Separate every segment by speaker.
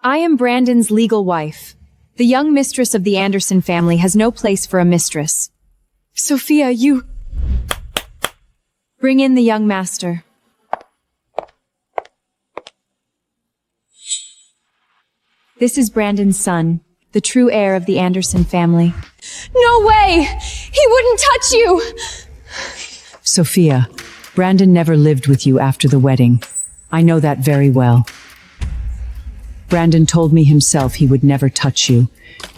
Speaker 1: I am Brandon's legal wife. The young mistress of the Anderson family has no place for a mistress. Sophia, you... Bring in the young master. This is Brandon's son, the true heir of the Anderson family.
Speaker 2: No way! He wouldn't touch you!
Speaker 3: Sophia, Brandon never lived with you after the wedding. I know that very well. Brandon told me himself he would never touch you.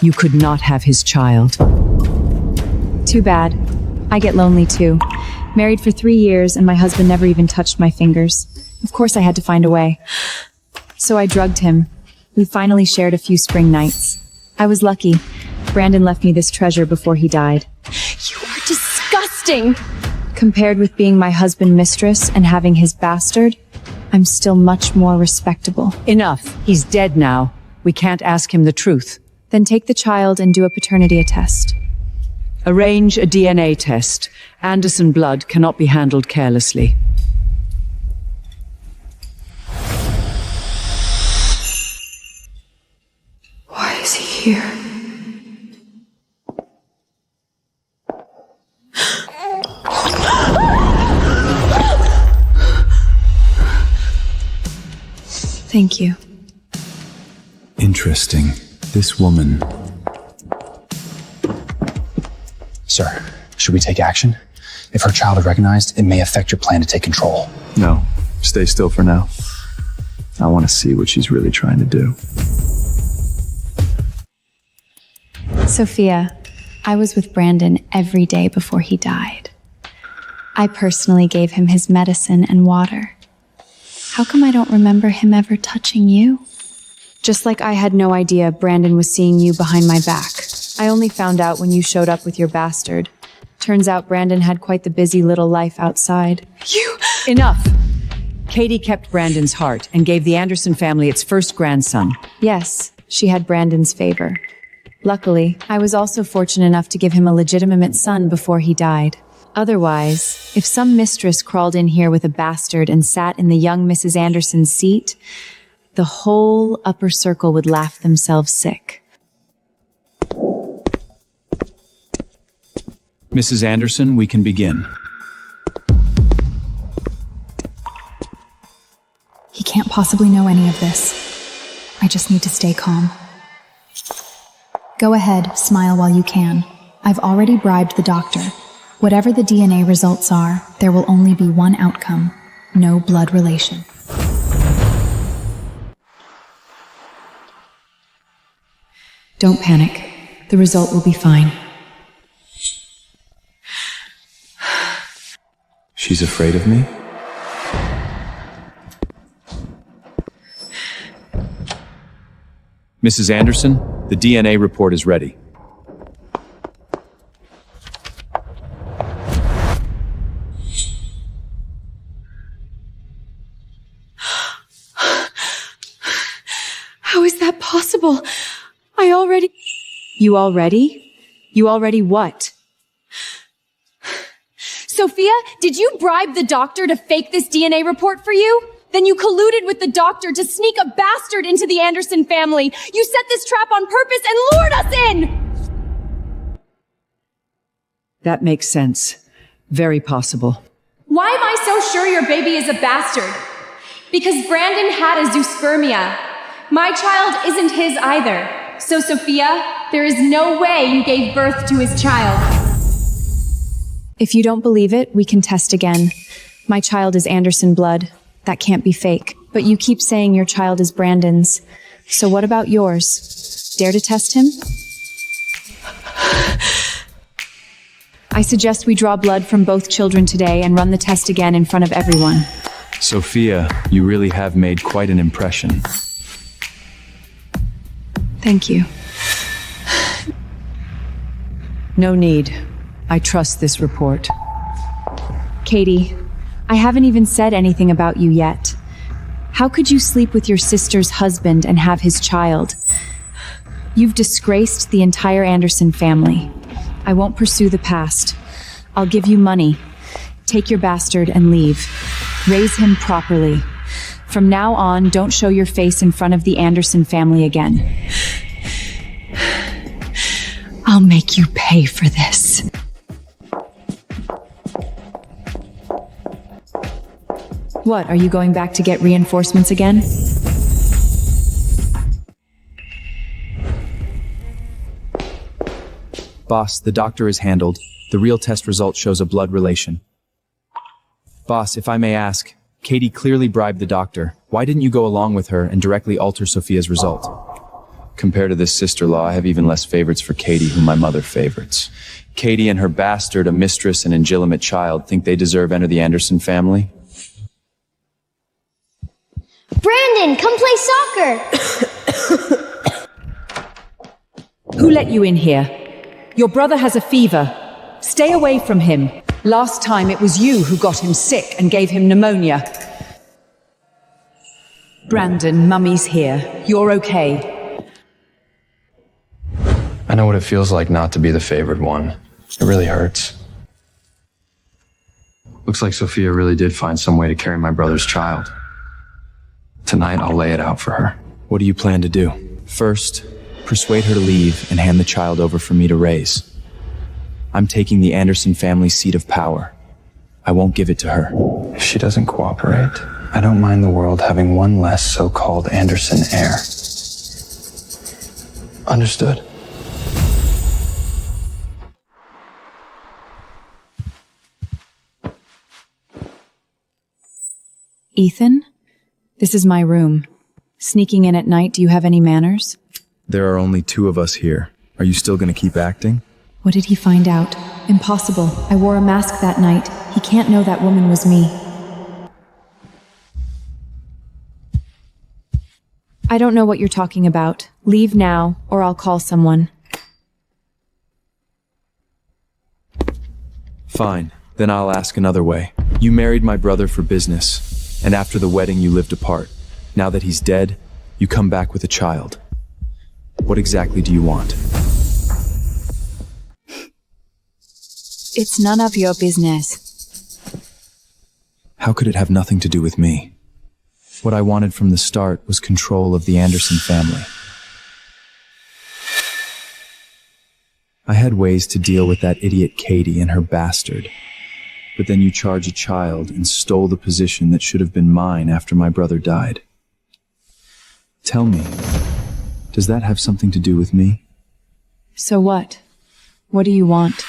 Speaker 3: You could not have his child.
Speaker 1: Too bad. I get lonely too. Married for 3 years and my husband never even touched my fingers. Of course I had to find a way. So I drugged him. We finally shared a few spring nights. I was lucky. Brandon left me this treasure before he died.
Speaker 2: You are disgusting!
Speaker 1: Compared with being my husband's mistress and having his bastard, I'm still much more respectable.
Speaker 3: Enough. He's dead now. We can't ask him the truth.
Speaker 1: Then take the child and do a paternity test.
Speaker 3: Arrange a DNA test. Anderson blood cannot be handled carelessly.
Speaker 2: Why is he here?
Speaker 1: Thank you.
Speaker 4: Interesting. This woman...
Speaker 5: Sir, should we take action? If her child is recognized, it may affect your plan to take control.
Speaker 4: No. Stay still for now. I want to see what she's really trying to do.
Speaker 1: Sophia, I was with Brandon every day before he died. I personally gave him his medicine and water. How come I don't remember him ever touching you? Just like I had no idea Brandon was seeing you behind my back. I only found out when you showed up with your bastard. Turns out Brandon had quite the busy little life outside.
Speaker 2: You...
Speaker 3: Enough! Katie kept Brandon's heart and gave the Anderson family its first grandson.
Speaker 1: Yes, she had Brandon's favor. Luckily, I was also fortunate enough to give him a legitimate son before he died. Otherwise, if some mistress crawled in here with a bastard and sat in the young Mrs. Anderson's seat, the whole upper circle would laugh themselves sick.
Speaker 4: Mrs. Anderson, we can begin.
Speaker 6: He can't possibly know any of this. I just need to stay calm. Go ahead, smile while you can. I've already bribed the doctor. Whatever the DNA results are, there will only be one outcome. No blood relation. Don't panic. The result will be fine.
Speaker 4: She's afraid of me? Mrs. Anderson, the DNA report is ready.
Speaker 2: How is that possible? I already...
Speaker 1: You already? You already what?
Speaker 2: Sophia, did you bribe the doctor to fake this DNA report for you? Then you colluded with the doctor to sneak a bastard into the Anderson family. You set this trap on purpose and lured us in!
Speaker 3: That makes sense. Very possible.
Speaker 2: Why am I so sure your baby is a bastard? Because Brandon had a zoospermia. My child isn't his either. So, Sophia, there is no way you gave birth to his child.
Speaker 1: If you don't believe it, we can test again. My child is Anderson blood. That can't be fake. But you keep saying your child is Brandon's. So what about yours? Dare to test him? I suggest we draw blood from both children today and run the test again in front of everyone.
Speaker 4: Sophia, you really have made quite an impression.
Speaker 1: Thank you.
Speaker 3: No need. I trust this report.
Speaker 1: Katie, I haven't even said anything about you yet. How could you sleep with your sister's husband and have his child? You've disgraced the entire Anderson family. I won't pursue the past. I'll give you money. Take your bastard and leave. Raise him properly.
Speaker 3: From now on, don't show your face in front of the Anderson family again. I'll make you pay for this. What, are you going back to get reinforcements again?
Speaker 4: Boss, the doctor is handled. The real test result shows a blood relation. Boss, if I may ask, Katie clearly bribed the doctor. Why didn't you go along with her and directly alter Sophia's result? Compared to this sister-in-law, I have even less favorites for Katie, whom my mother favorites. Katie and her bastard, a mistress and illegitimate child, think they deserve enter the Anderson family?
Speaker 7: Brandon, come play soccer!
Speaker 3: Who let you in here? Your brother has a fever. Stay away from him. Last time it was you who got him sick and gave him pneumonia. Brandon, Mummy's here. You're okay.
Speaker 5: I know what it feels like not to be the favored one. It really hurts. Looks like Sophia really did find some way to carry my brother's child. Tonight, I'll lay it out for her.
Speaker 4: What do you plan to do? First, persuade her to leave and hand the child over for me to raise. I'm taking the Anderson family seat of power. I won't give it to her.
Speaker 5: If she doesn't cooperate, I don't mind the world having one less so-called Anderson heir. Understood?
Speaker 3: Ethan? This is my room. Sneaking in at night, do you have any manners?
Speaker 4: There are only 2 of us here. Are you still going to keep acting?
Speaker 6: What did he find out? Impossible. I wore a mask that night. He can't know that woman was me.
Speaker 1: I don't know what you're talking about. Leave now, or I'll call someone.
Speaker 4: Fine. Then I'll ask another way. You married my brother for business, and after the wedding you lived apart. Now that he's dead, you come back with a child. What exactly do you want?
Speaker 1: It's none of your business.
Speaker 4: How could it have nothing to do with me? What I wanted from the start was control of the Anderson family. I had ways to deal with that idiot Katie and her bastard. But then you charge a child and stole the position that should have been mine after my brother died. Tell me, does that have something to do with me?
Speaker 1: So what? What do you want?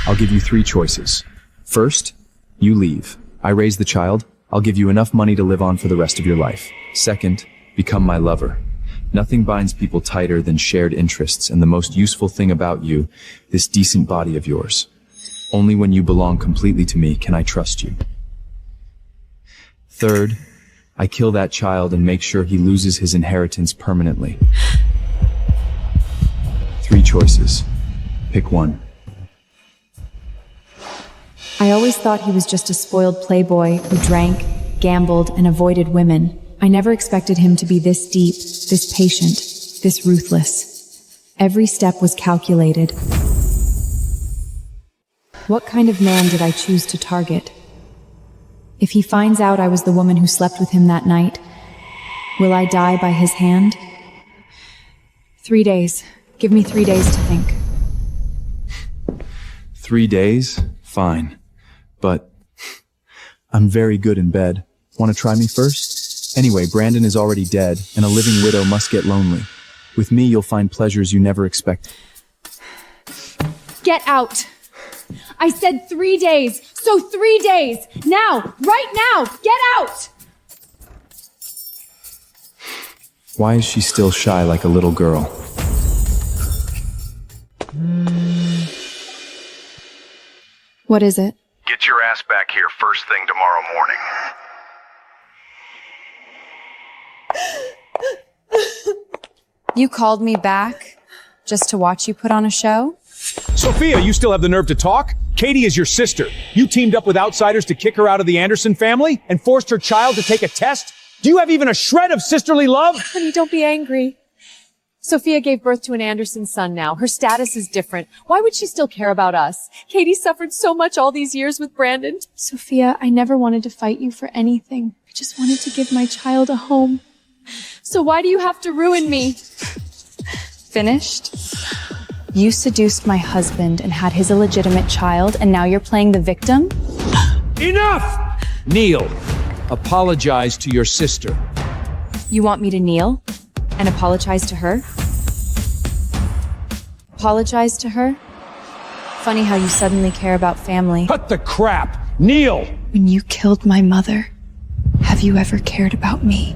Speaker 4: I'll give you 3 choices. First, you leave. I raise the child. I'll give you enough money to live on for the rest of your life. Second, become my lover. Nothing binds people tighter than shared interests, and the most useful thing about you, this decent body of yours. Only when you belong completely to me can I trust you. Third, I kill that child and make sure he loses his inheritance permanently. 3 choices. Pick one.
Speaker 1: I always thought he was just a spoiled playboy who drank, gambled, and avoided women. I never expected him to be this deep, this patient, this ruthless. Every step was calculated. What kind of man did I choose to target? If he finds out I was the woman who slept with him that night, will I die by his hand? 3 days. Give me 3 days to think.
Speaker 4: 3 days? Fine. But I'm very good in bed. Want to try me first? Anyway, Brandon is already dead, and a living widow must get lonely. With me, you'll find pleasures you never expect.
Speaker 2: Get out! I said 3 days, so 3 days! Now! Right now! Get out!
Speaker 4: Why is she still shy like a little girl?
Speaker 1: What is it?
Speaker 8: Get your ass back here first thing tomorrow morning.
Speaker 1: You called me back just to watch you put on a show?
Speaker 9: Sophia, you still have the nerve to talk? Katie is your sister. You teamed up with outsiders to kick her out of the Anderson family and forced her child to take a test? Do you have even a shred of sisterly love?
Speaker 1: Honey, don't be angry.
Speaker 2: Sophia gave birth to an Anderson son now. Her status is different. Why would she still care about us? Katie suffered so much all these years with Brandon.
Speaker 1: Sophia, I never wanted to fight you for anything. I just wanted to give my child a home.
Speaker 2: So why do you have to ruin me?
Speaker 1: Finished? You seduced my husband and had his illegitimate child, and now you're playing the victim?
Speaker 9: Enough! Kneel. Apologize to your sister.
Speaker 1: You want me to kneel and apologize to her? Apologize to her? Funny how you suddenly care about family.
Speaker 9: Cut the crap! Kneel!
Speaker 1: When you killed my mother, have you ever cared about me?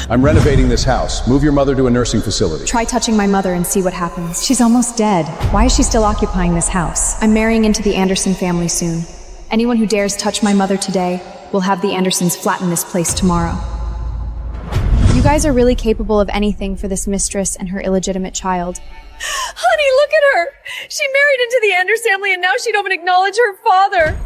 Speaker 10: I'm renovating this house. Move your mother to a nursing facility.
Speaker 6: Try touching my mother and see what happens.
Speaker 11: She's almost dead. Why is she still occupying this house?
Speaker 6: I'm marrying into the Anderson family soon. Anyone who dares touch my mother today will have the Andersons flatten this place tomorrow. You guys are really capable of anything for this mistress and her illegitimate child.
Speaker 2: Honey, look at her. She married into the Anders family and now she don't even acknowledge her father.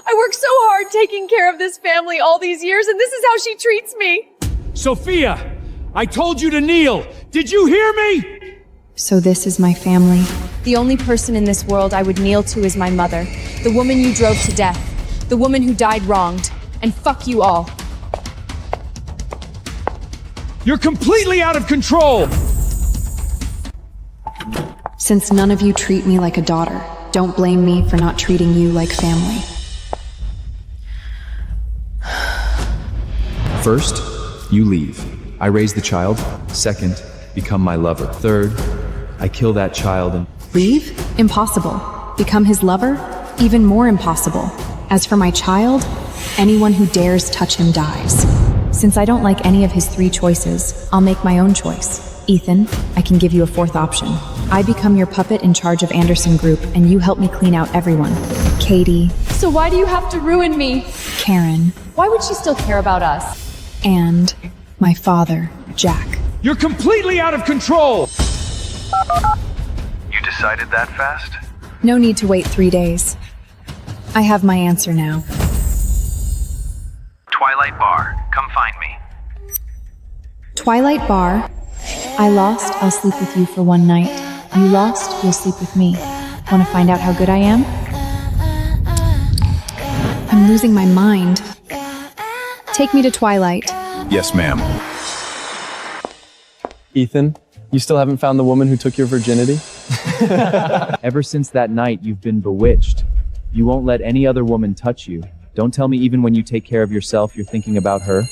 Speaker 2: I worked so hard taking care of this family all these years and this is how she treats me.
Speaker 9: Sophia, I told you to kneel. Did you hear me?
Speaker 6: So this is my family.
Speaker 1: The only person in this world I would kneel to is my mother, the woman you drove to death, the woman who died wronged, and fuck you all.
Speaker 9: You're completely out of control!
Speaker 6: Since none of you treat me like a daughter, don't blame me for not treating you like family.
Speaker 4: First, you leave. I raise the child. Second, become my lover. Third, I kill that child and...
Speaker 6: Leave? Impossible. Become his lover? Even more impossible. As for my child, anyone who dares touch him dies. Since I don't like any of his 3 choices, I'll make my own choice. Ethan, I can give you a 4th option. I become your puppet in charge of Anderson Group, and you help me clean out everyone. Katie.
Speaker 2: So why do you have to ruin me?
Speaker 6: Karen.
Speaker 2: Why would she still care about us?
Speaker 6: And my father, Jack.
Speaker 9: You're completely out of control!
Speaker 8: You decided that fast?
Speaker 6: No need to wait 3 days. I have my answer now.
Speaker 8: Twilight Bar, come find me.
Speaker 6: Twilight Bar.
Speaker 1: I lost, I'll sleep with you for one night. You lost, you'll sleep with me. Want to find out how good I am?
Speaker 6: I'm losing my mind. Take me to Twilight.
Speaker 8: Yes, ma'am.
Speaker 5: Ethan, you still haven't found the woman who took your virginity?
Speaker 4: Ever since that night, you've been bewitched. You won't let any other woman touch you. Don't tell me even when you take care of yourself, you're thinking about her.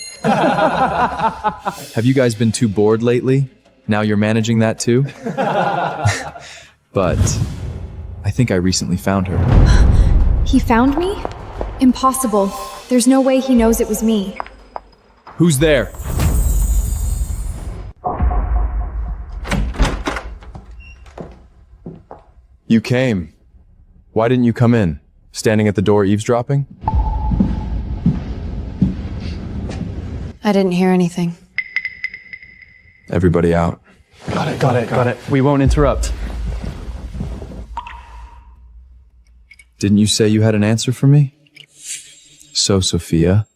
Speaker 4: Have you guys been too bored lately? Now you're managing that too? But I think I recently found her.
Speaker 6: He found me? Impossible. There's no way he knows it was me.
Speaker 4: Who's there? You came. Why didn't you come in? Standing at the door eavesdropping?
Speaker 1: I didn't hear anything.
Speaker 4: Everybody out.
Speaker 5: Got it. We won't interrupt.
Speaker 4: Didn't you say you had an answer for me? So, Sophia,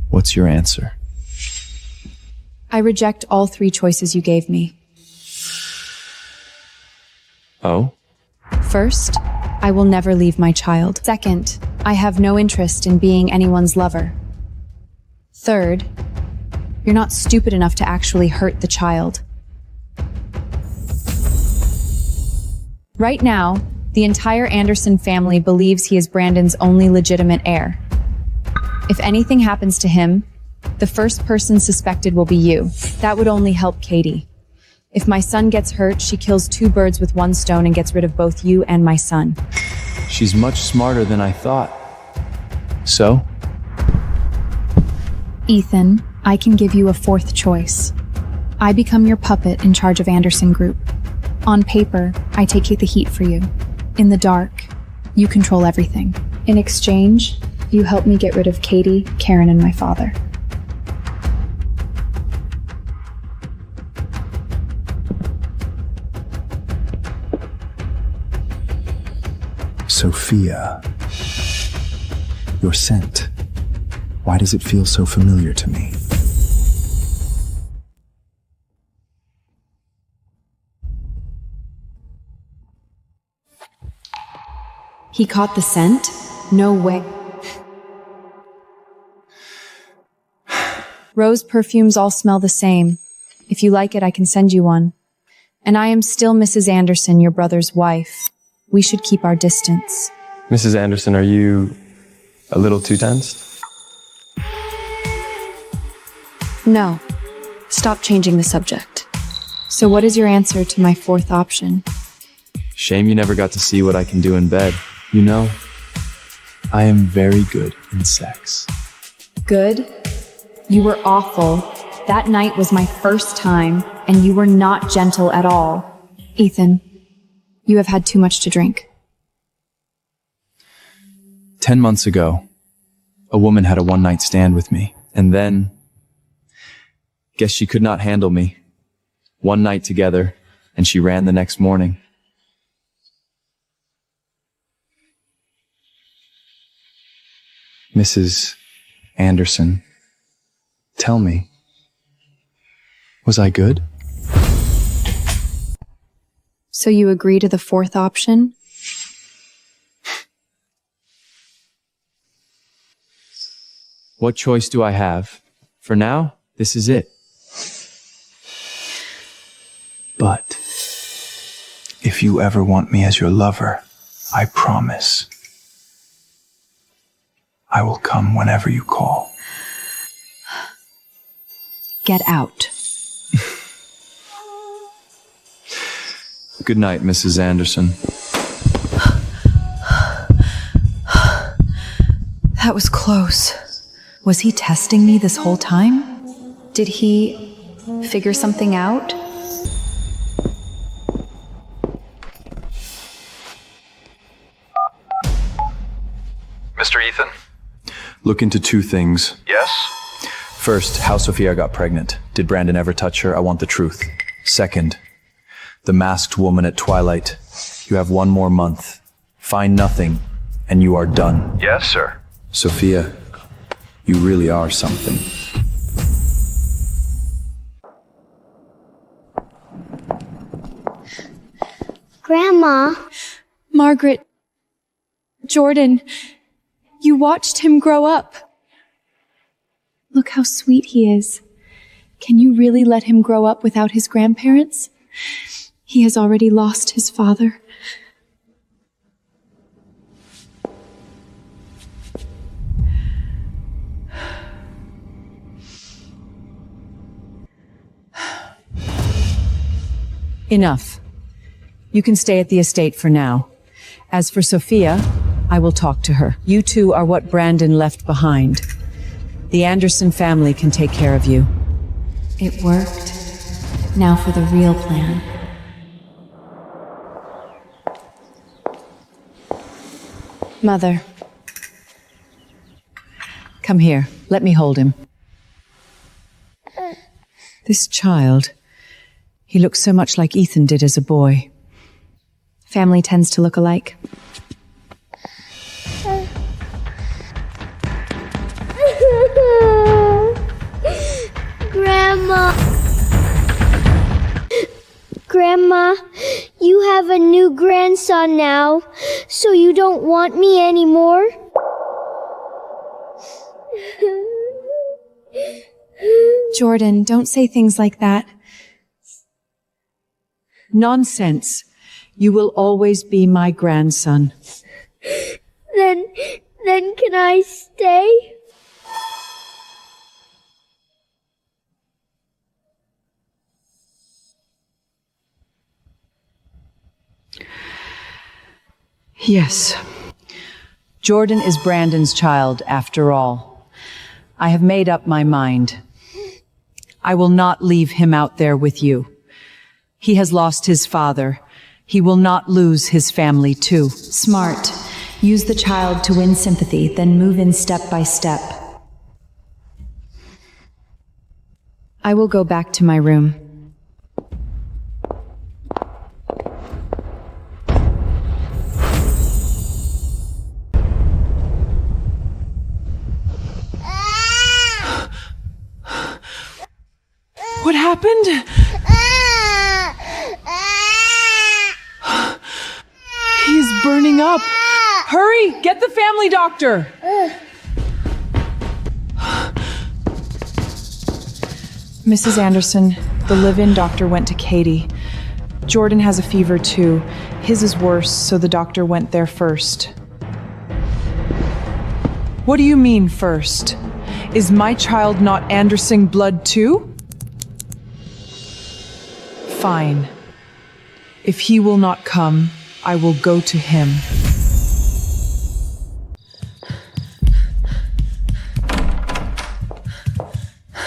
Speaker 4: what's your answer?
Speaker 1: I reject all 3 choices you gave me.
Speaker 4: Oh?
Speaker 1: First, I will never leave my child. Second, I have no interest in being anyone's lover. Third, you're not stupid enough to actually hurt the child. Right now, the entire Anderson family believes he is Brandon's only legitimate heir. If anything happens to him, the first person suspected will be you. That would only help Katie. If my son gets hurt, she kills 2 birds with 1 stone and gets rid of both you and my son.
Speaker 4: She's much smarter than I thought. So?
Speaker 6: Ethan, I can give you a 4th choice. I become your puppet in charge of Anderson Group. On paper, I take the heat for you. In the dark, you control everything. In exchange, you help me get rid of Katie, Karen, and my father.
Speaker 10: Sophia. Your scent. Why does it feel so familiar to me?
Speaker 6: He caught the scent? No way.
Speaker 1: Rose perfumes all smell the same. If you like it, I can send you one. And I am still Mrs. Anderson, your brother's wife. We should keep our distance.
Speaker 12: Mrs. Anderson, are you a little too tense?
Speaker 1: No. Stop changing the subject. So what is your answer to my fourth option?
Speaker 4: Shame you never got to see what I can do in bed. You know, I am very good in sex.
Speaker 6: Good? You were awful. That night was my first time, and you were not gentle at all.
Speaker 1: Ethan, you have had too much to drink.
Speaker 4: 10 months ago, a woman had a one-night stand with me, and then, guess she could not handle me. One night together, and she ran the next morning. Mrs. Anderson, tell me, was I good?
Speaker 1: So you agree to the fourth option?
Speaker 4: What choice do I have? For now, this is it. But if you ever want me as your lover, I promise I will come whenever you call.
Speaker 6: Get out.
Speaker 4: Good night, Mrs. Anderson.
Speaker 6: That was close. Was he testing me this whole time? Did he figure something out?
Speaker 8: Mr. Ethan?
Speaker 4: Look into two things.
Speaker 8: Yes?
Speaker 4: First, how Sophia got pregnant. Did Brandon ever touch her? I want the truth. Second, the masked woman at Twilight. You have 1 more month. Find nothing, and you are done.
Speaker 8: Yes, sir.
Speaker 4: Sophia, you really are something.
Speaker 7: Grandma.
Speaker 2: Margaret. Jordan. You watched him grow up. Look how sweet he is. Can you really let him grow up without his grandparents? He has already lost his father.
Speaker 3: Enough. You can stay at the estate for now. As for Sophia, I will talk to her. You two are what Brandon left behind. The Anderson family can take care of you.
Speaker 6: It worked. Now for the real plan.
Speaker 1: Mother.
Speaker 3: Come here. Let me hold him. This child, he looks so much like Ethan did as a boy.
Speaker 1: Family tends to look alike.
Speaker 7: Grandma, you have a new grandson now, so you don't want me anymore?
Speaker 1: Jordan, don't say things like that.
Speaker 3: Nonsense. You will always be my grandson.
Speaker 7: Then can I stay?
Speaker 3: Yes. Jordan is Brandon's child, after all. I have made up my mind. I will not leave him out there with you. He has lost his father. He will not lose his family, too.
Speaker 6: Smart. Use the child to win sympathy, then move in step by step.
Speaker 1: I will go back to my room.
Speaker 3: What happened? He is burning up. Hurry! Get the family doctor! Mrs. Anderson, the live-in doctor went to Katie. Jordan has a fever too. His is worse, so the doctor went there first. What do you mean first? Is my child not Anderson blood too? Fine. If he will not come, I will go to him.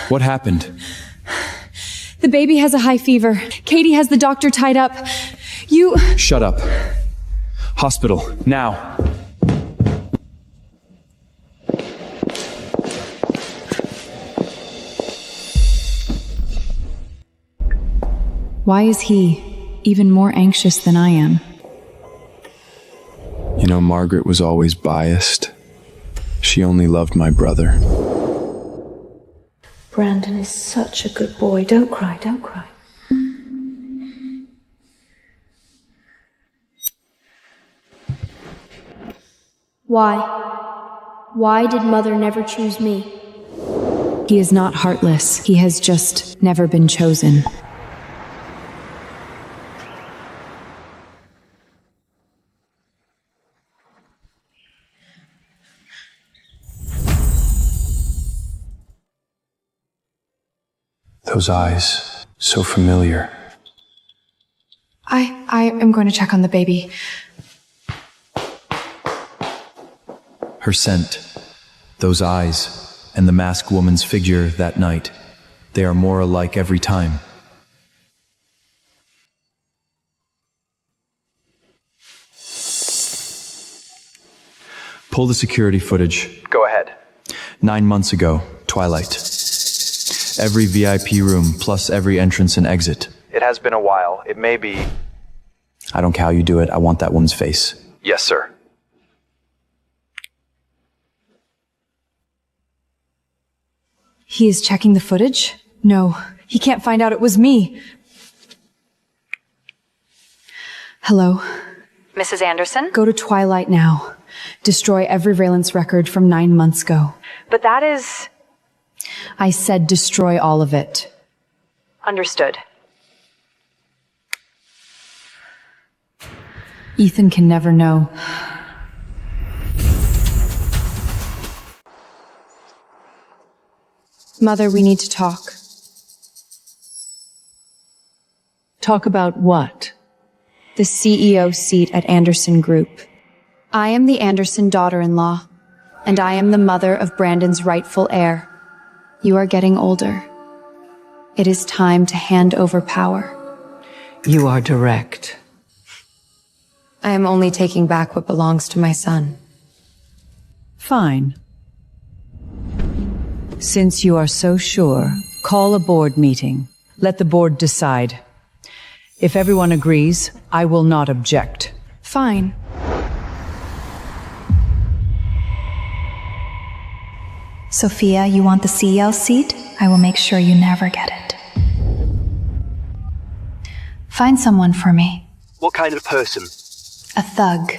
Speaker 4: What happened?
Speaker 2: The baby has a high fever. Katie has the doctor tied up. You...
Speaker 4: Shut up. Hospital, now.
Speaker 6: Why is he even more anxious than I am?
Speaker 12: You know, Margaret was always biased. She only loved my brother.
Speaker 13: Brandon is such a good boy. Don't cry, don't cry.
Speaker 7: Why? Why did Mother never choose me?
Speaker 6: He is not heartless. He has just never been chosen.
Speaker 12: Those eyes, so familiar.
Speaker 6: I am going to check on the baby.
Speaker 4: Her scent, those eyes, and the masked woman's figure that night. They are more alike every time. Pull the security footage.
Speaker 8: Go ahead.
Speaker 4: 9 months ago, Twilight. Every VIP room, plus every entrance and exit.
Speaker 8: It has been a while. It may be...
Speaker 4: I don't care how you do it, I want that woman's face.
Speaker 8: Yes, sir.
Speaker 6: He is checking the footage? No, he can't find out it was me. Hello?
Speaker 11: Mrs. Anderson?
Speaker 6: Go to Twilight now. Destroy every Valence record from 9 months ago.
Speaker 11: But that is...
Speaker 6: I said destroy all of it.
Speaker 11: Understood.
Speaker 6: Ethan can never know.
Speaker 1: Mother, we need to talk.
Speaker 3: Talk about what?
Speaker 1: The CEO seat at Anderson Group. I am the Anderson daughter-in-law, and I am the mother of Brandon's rightful heir. You are getting older. It is time to hand over power.
Speaker 3: You are direct.
Speaker 1: I am only taking back what belongs to my son.
Speaker 3: Fine. Since you are so sure, call a board meeting. Let the board decide. If everyone agrees, I will not object.
Speaker 1: Fine.
Speaker 6: Sophia, you want the CEO seat? I will make sure you never get it. Find someone for me.
Speaker 14: What kind of person?
Speaker 6: A thug.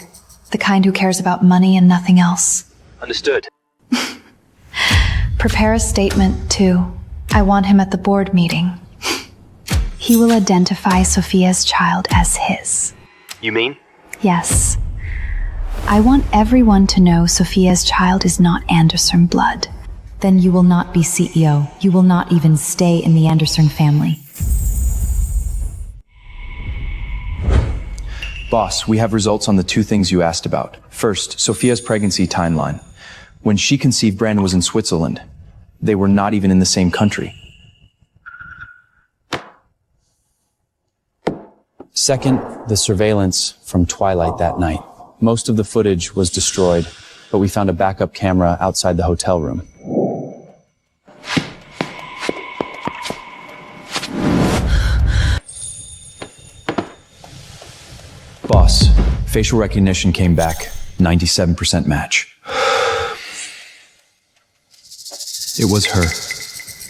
Speaker 6: The kind who cares about money and nothing else.
Speaker 14: Understood.
Speaker 6: Prepare a statement, too. I want him at the board meeting. He will identify Sophia's child as his.
Speaker 14: You mean?
Speaker 6: Yes. I want everyone to know Sophia's child is not Anderson blood. Then you will not be CEO. You will not even stay in the Anderson family.
Speaker 4: Boss, we have results on the 2 things you asked about. First, Sophia's pregnancy timeline. When she conceived, Brandon was in Switzerland. They were not even in the same country. Second, the surveillance from Twilight that night. Most of the footage was destroyed, but we found a backup camera outside the hotel room. Boss, facial recognition came back. 97% match. It was her.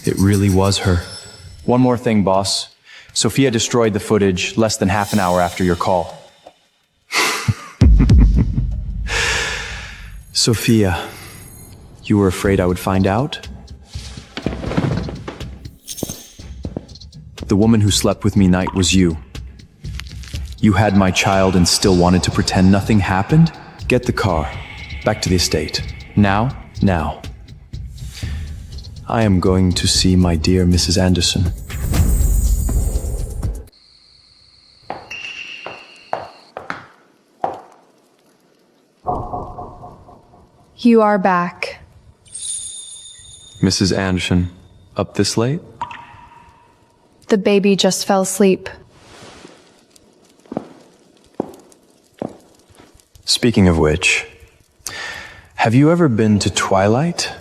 Speaker 4: It really was her. One more thing, boss. Sophia destroyed the footage less than half an hour after your call.
Speaker 12: Sophia, you were afraid I would find out? The woman who slept with me night was you. You had my child and still wanted to pretend nothing happened? Get the car. Back to the estate. Now? Now. I am going to see my dear Mrs. Anderson.
Speaker 6: You are back.
Speaker 12: Mrs. Anderson, up this late?
Speaker 6: The baby just fell asleep.
Speaker 12: Speaking of which, have you ever been to Twilight?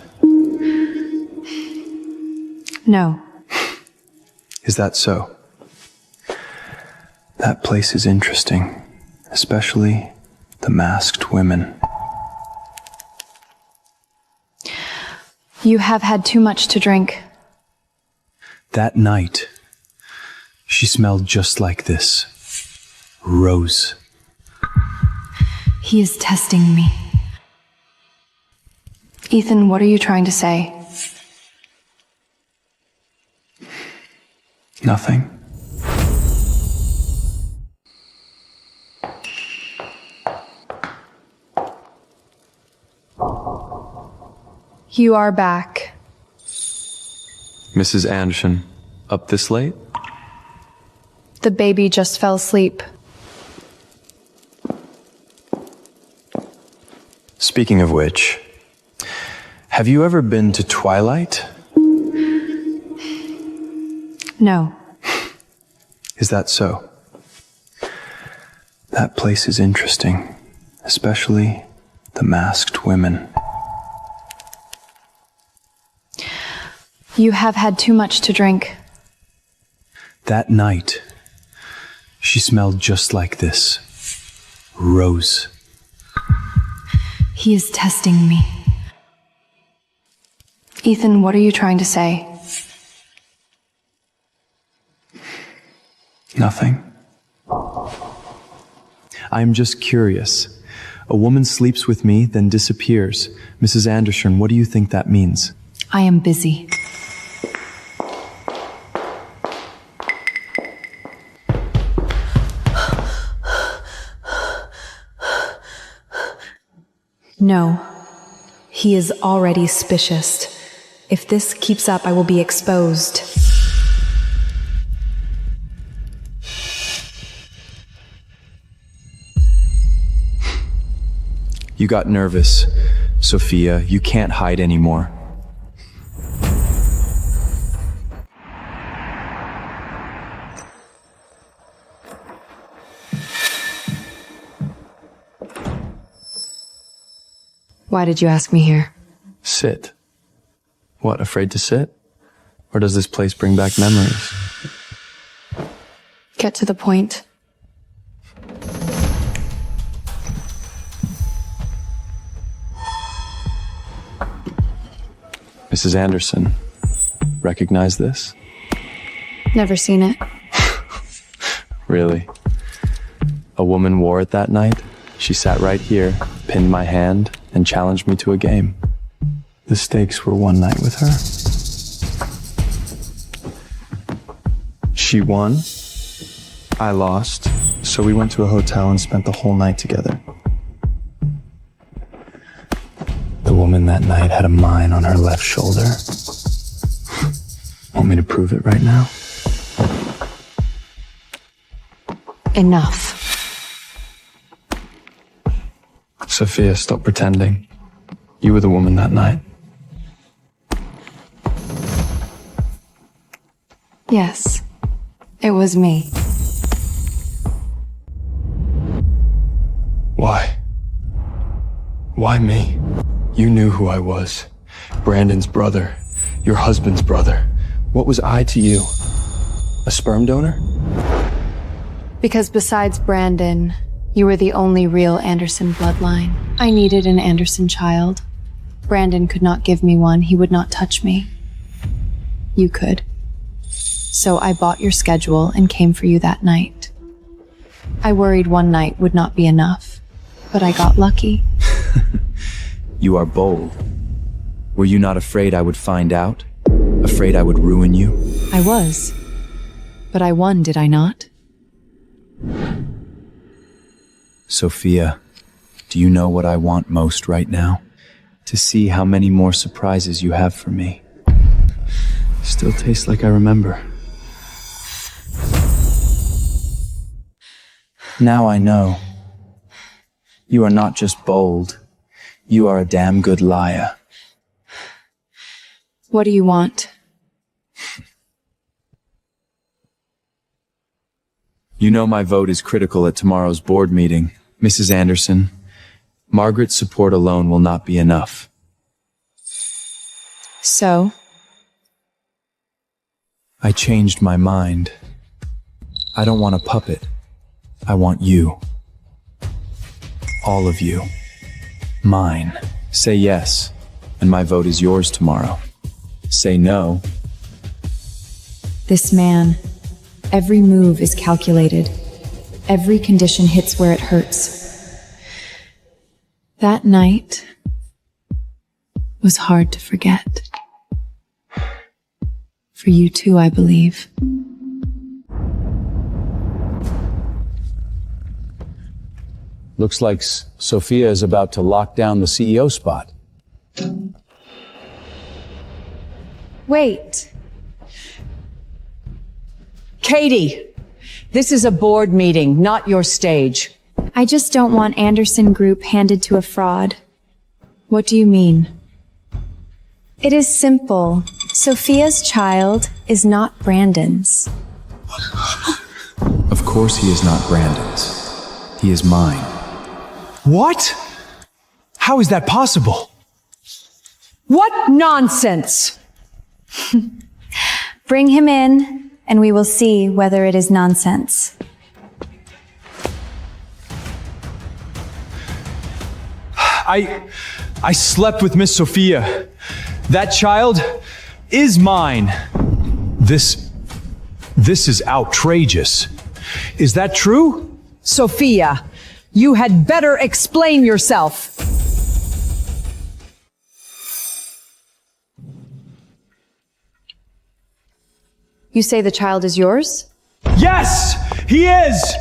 Speaker 6: No.
Speaker 12: Is that so? That place is interesting, especially the masked women.
Speaker 6: You have had too much to drink.
Speaker 12: That night, she smelled just like this. Rose.
Speaker 6: He is testing me. Ethan, what are you trying to say?
Speaker 12: Nothing.
Speaker 6: You are back.
Speaker 12: Mrs. Anderson, up this late?
Speaker 6: The baby just fell asleep.
Speaker 12: Speaking of which, have you ever been to Twilight?
Speaker 6: No.
Speaker 12: Is that so? That place is interesting, especially the masked women.
Speaker 6: You have had too much to drink.
Speaker 12: That night, she smelled just like this. Rose.
Speaker 6: He is testing me. Ethan, what are you trying to say?
Speaker 12: Nothing. I'm just curious. A woman sleeps with me, then disappears. Mrs. Anderson, what do you think that means?
Speaker 6: I am busy. No. He is already suspicious. If this keeps up, I will be exposed.
Speaker 12: You got nervous. Sophia, you can't hide anymore.
Speaker 6: Why did you ask me here?
Speaker 12: Sit. What, afraid to sit? Or does this place bring back memories?
Speaker 6: Get to the point.
Speaker 12: Mrs. Anderson, recognize this?
Speaker 6: Never seen it.
Speaker 12: Really? A woman wore it that night? She sat right here, pinned my hand, and challenged me to a game. The stakes were one night with her. She won. I lost. So we went to a hotel and spent the whole night together. The woman that night had a mine on her left shoulder. Want me to prove it right now?
Speaker 6: Enough.
Speaker 12: Sophia, stop pretending. You were the woman that night.
Speaker 6: Yes, it was me.
Speaker 12: Why? Why me? You knew who I was. Brandon's brother. Your husband's brother. What was I to you? A sperm donor?
Speaker 6: Because besides Brandon, you were the only real Anderson bloodline. I needed an Anderson child. Brandon could not give me one. He would not touch me. You could. So I bought your schedule and came for you that night. I worried one night would not be enough, but I got lucky.
Speaker 4: You are bold. Were you not afraid I would find out? Afraid I would ruin you?
Speaker 3: I was. But I won, did I not?
Speaker 4: Sophia, do you know what I want most right now? To see how many more surprises you have for me. Still tastes like I remember. Now I know. You are not just bold. You are a damn good liar.
Speaker 1: What do you want?
Speaker 4: You know my vote is critical at tomorrow's board meeting. Mrs. Anderson, Margaret's support alone will not be enough.
Speaker 1: So?
Speaker 4: I changed my mind. I don't want a puppet. I want you. All of you. Mine. Say yes, and my vote is yours tomorrow. Say no.
Speaker 6: This man, every move is calculated. Every condition hits where it hurts.
Speaker 1: That night was hard to forget. For you too, I believe.
Speaker 10: Looks like Sophia is about to lock down the CEO spot.
Speaker 1: Wait.
Speaker 3: Katie! This is a board meeting, not your stage.
Speaker 1: I just don't want Anderson Group handed to a fraud. What do you mean? It is simple. Sophia's child is not Brandon's.
Speaker 4: Of course he is not Brandon's. He is mine.
Speaker 9: What? How is that possible?
Speaker 3: What nonsense!
Speaker 1: Bring him in, and we will see whether it is nonsense.
Speaker 9: I slept with Miss Sophia. That child is mine. This is outrageous. Is that true?
Speaker 3: Sophia, you had better explain yourself.
Speaker 1: You say the child is yours?
Speaker 9: Yes, he is!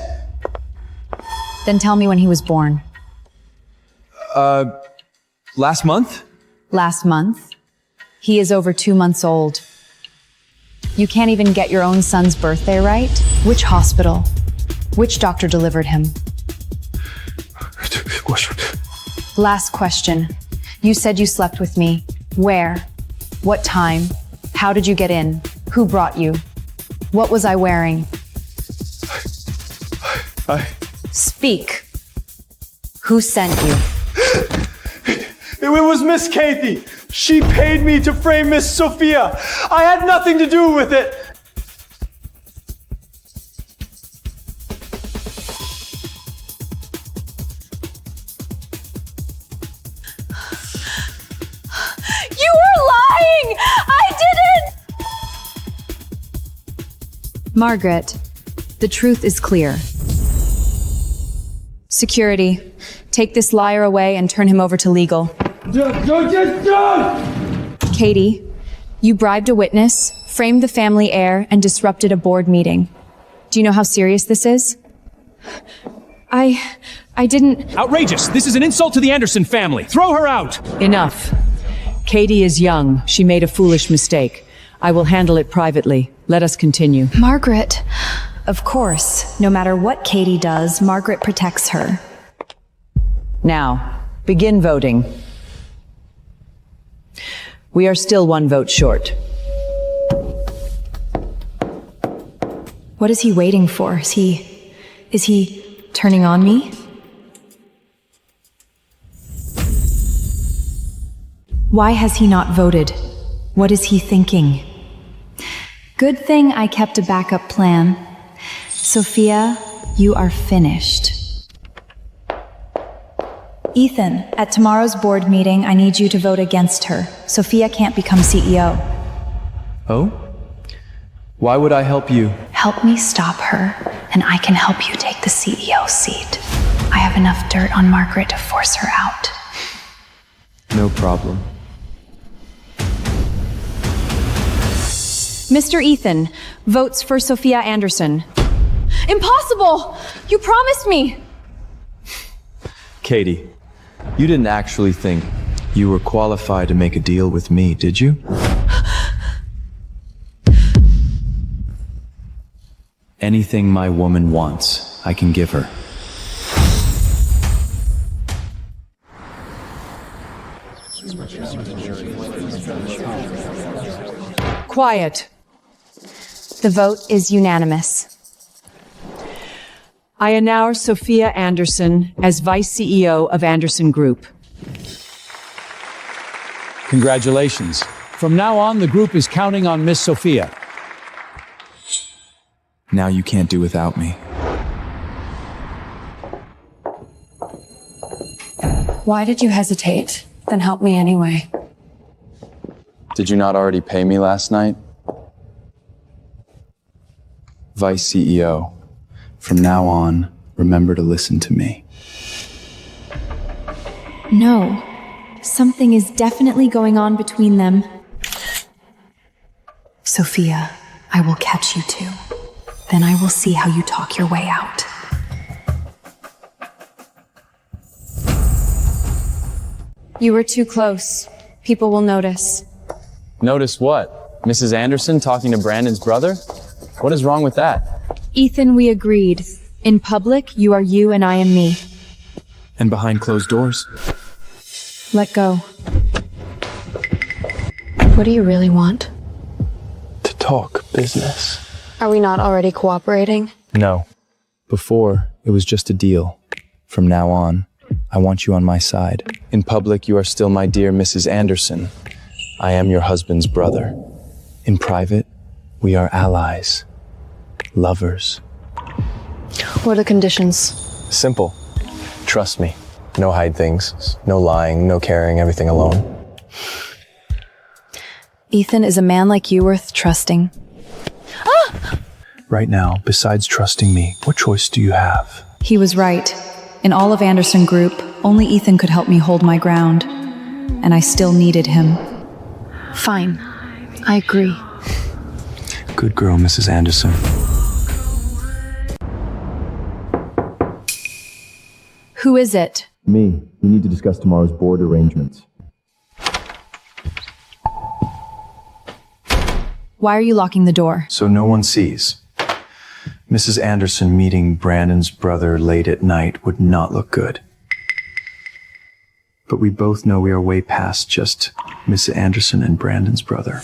Speaker 6: Then tell me when he was born.
Speaker 4: Last month?
Speaker 6: Last month? He is over 2 months old. You can't even get your own son's birthday right? Which hospital? Which doctor delivered him? Last question. You said you slept with me. Where? What time? How did you get in? Who brought you? What was I wearing? Speak. Who sent you?
Speaker 9: It was Miss Kathy. She paid me to frame Miss Sophia. I had nothing to do with it.
Speaker 2: You were lying! I didn't!
Speaker 6: Margaret, the truth is clear. Security, take this liar away and turn him over to legal. Katie, you bribed a witness, framed the family heir, and disrupted a board meeting. Do you know how serious this is? I didn't...
Speaker 9: Outrageous! This is an insult to the Anderson family. Throw her out!
Speaker 3: Enough. Katie is young. She made a foolish mistake. I will handle it privately. Let us continue.
Speaker 6: Margaret. Of course, no matter what Katie does, Margaret protects her.
Speaker 3: Now, begin voting. We are still 1 vote short.
Speaker 6: What is he waiting for? Is he turning on me? Why has he not voted? What is he thinking?
Speaker 1: Good thing I kept a backup plan. Sophia, you are finished.
Speaker 6: Ethan, at tomorrow's board meeting, I need you to vote against her. Sophia can't become CEO.
Speaker 4: Oh? Why would I help you?
Speaker 6: Help me stop her, and I can help you take the CEO seat. I have enough dirt on Margaret to force her out.
Speaker 12: No problem.
Speaker 2: Mr. Ethan votes for Sophia Anderson. Impossible! You promised me!
Speaker 12: Katie, you didn't actually think you were qualified to make a deal with me, did you? Anything my woman wants, I can give her.
Speaker 3: Quiet.
Speaker 2: The vote is unanimous.
Speaker 3: I announce Sophia Anderson as Vice CEO of Anderson Group.
Speaker 10: Congratulations. From now on, the group is counting on Miss Sophia.
Speaker 4: Now you can't do without me.
Speaker 13: Why did you hesitate? Then help me anyway.
Speaker 12: Did you not already pay me last night? Vice CEO, from now on, remember to listen to me.
Speaker 1: No. Something is definitely going on between them.
Speaker 6: Sophia, I will catch you two. Then I will see how you talk your way out.
Speaker 2: You were too close. People will notice.
Speaker 5: Notice what? Mrs. Anderson talking to Brandon's brother? What is wrong with that?
Speaker 2: Ethan, we agreed. In public, you are you and I am me.
Speaker 4: And behind closed doors?
Speaker 2: Let go.
Speaker 13: What do you really want?
Speaker 5: To talk business.
Speaker 13: Are we not already cooperating?
Speaker 12: No. Before, it was just a deal. From now on, I want you on my side. In public, you are still my dear Mrs. Anderson. I am your husband's brother. In private, we are allies. Lovers.
Speaker 13: What are the conditions?
Speaker 5: Simple. Trust me. No hide things. No lying. No carrying everything alone.
Speaker 6: Ethan is a man like you worth trusting.
Speaker 12: Right now, besides trusting me, what choice do you have?
Speaker 6: He was right. In all of Anderson Group, only Ethan could help me hold my ground. And I still needed him.
Speaker 13: Fine. I agree.
Speaker 12: Good girl, Mrs. Anderson.
Speaker 2: Who is it?
Speaker 12: Me. We need to discuss tomorrow's board arrangements.
Speaker 6: Why are you locking the door?
Speaker 12: So no one sees. Mrs. Anderson meeting Brandon's brother late at night would not look good. But we both know we are way past just Mrs. Anderson and Brandon's brother.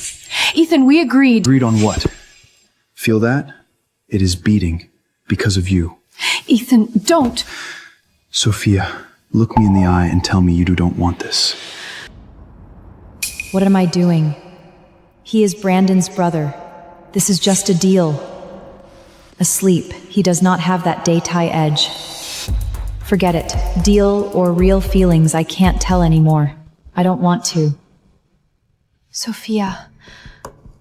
Speaker 2: Ethan, we agreed.
Speaker 12: Agreed on what? Feel that? It is beating because of you.
Speaker 2: Ethan, don't.
Speaker 12: Sophia, look me in the eye and tell me you don't want this.
Speaker 6: What am I doing? He is Brandon's brother. This is just a deal. Asleep, he does not have that daytime edge. Forget it. Deal or real feelings, I can't tell anymore. I don't want to.
Speaker 1: Sophia,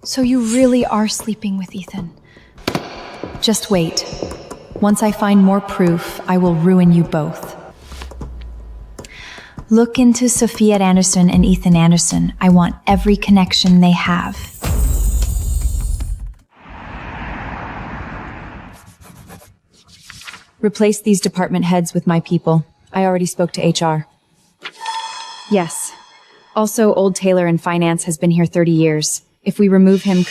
Speaker 1: so you really are sleeping with Ethan?
Speaker 6: Just wait. Once I find more proof, I will ruin you both.
Speaker 1: Look into Sophia Anderson and Ethan Anderson. I want every connection they have.
Speaker 2: Replace these department heads with my people. I already spoke to HR. Yes. Also, old Taylor in finance has been here 30 years. If we remove him,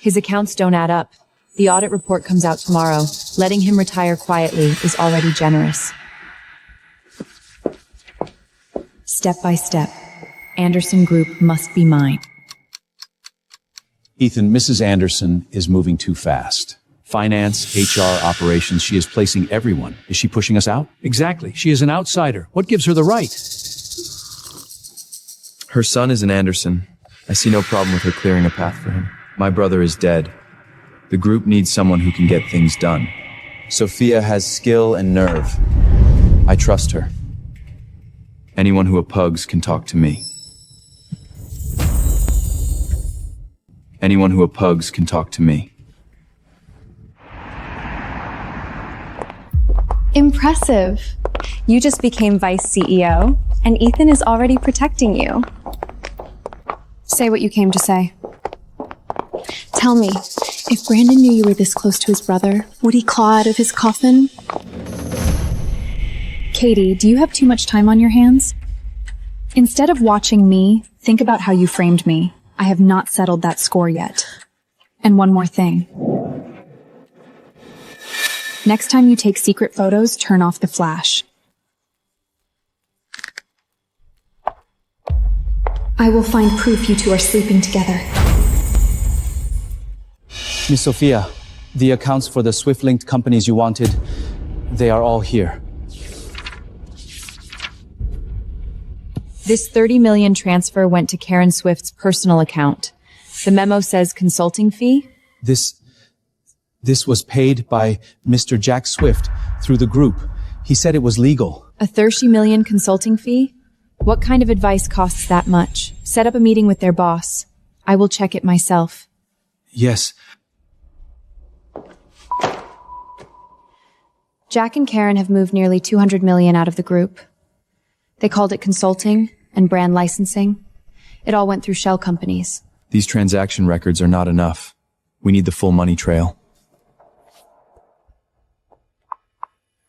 Speaker 2: his accounts don't add up. The audit report comes out tomorrow. Letting him retire quietly is already generous.
Speaker 6: Step by step, Anderson Group must be mine.
Speaker 10: Ethan, Mrs. Anderson is moving too fast. Finance, HR, operations, she is placing everyone. Is she pushing us out? Exactly. She is an outsider. What gives her the right?
Speaker 4: Her son is an Anderson. I see no problem with her clearing a path for him. My brother is dead. The group needs someone who can get things done. Sophia has skill and nerve. I trust her. Anyone who pugs can talk to me. Anyone who pugs can talk to me.
Speaker 2: Impressive. You just became Vice CEO,
Speaker 1: And Ethan is already protecting you.
Speaker 6: Say what you came to say. Tell me, if Brandon knew you were this close to his brother, would he claw out of his coffin? Katie, do you have too much time on your hands? Instead of watching me, think about how you framed me. I have not settled that score yet. And one more thing. Next time you take secret photos, turn off the flash. I will find proof you two are sleeping together.
Speaker 10: Miss Sophia, the accounts for the Swift-linked companies you wanted, they are all here.
Speaker 1: This 30 million transfer went to Karen Swift's personal account. The memo says consulting fee.
Speaker 10: This was paid by Mr. Jack Swift through the group. He said it was legal.
Speaker 1: A 30 million consulting fee? What kind of advice costs that much? Set up a meeting with their boss. I will check it myself.
Speaker 10: Yes.
Speaker 1: Jack and Karen have moved nearly 200 million out of the group. They called it consulting and brand licensing. It all went through shell companies.
Speaker 4: These transaction records are not enough. We need the full money trail.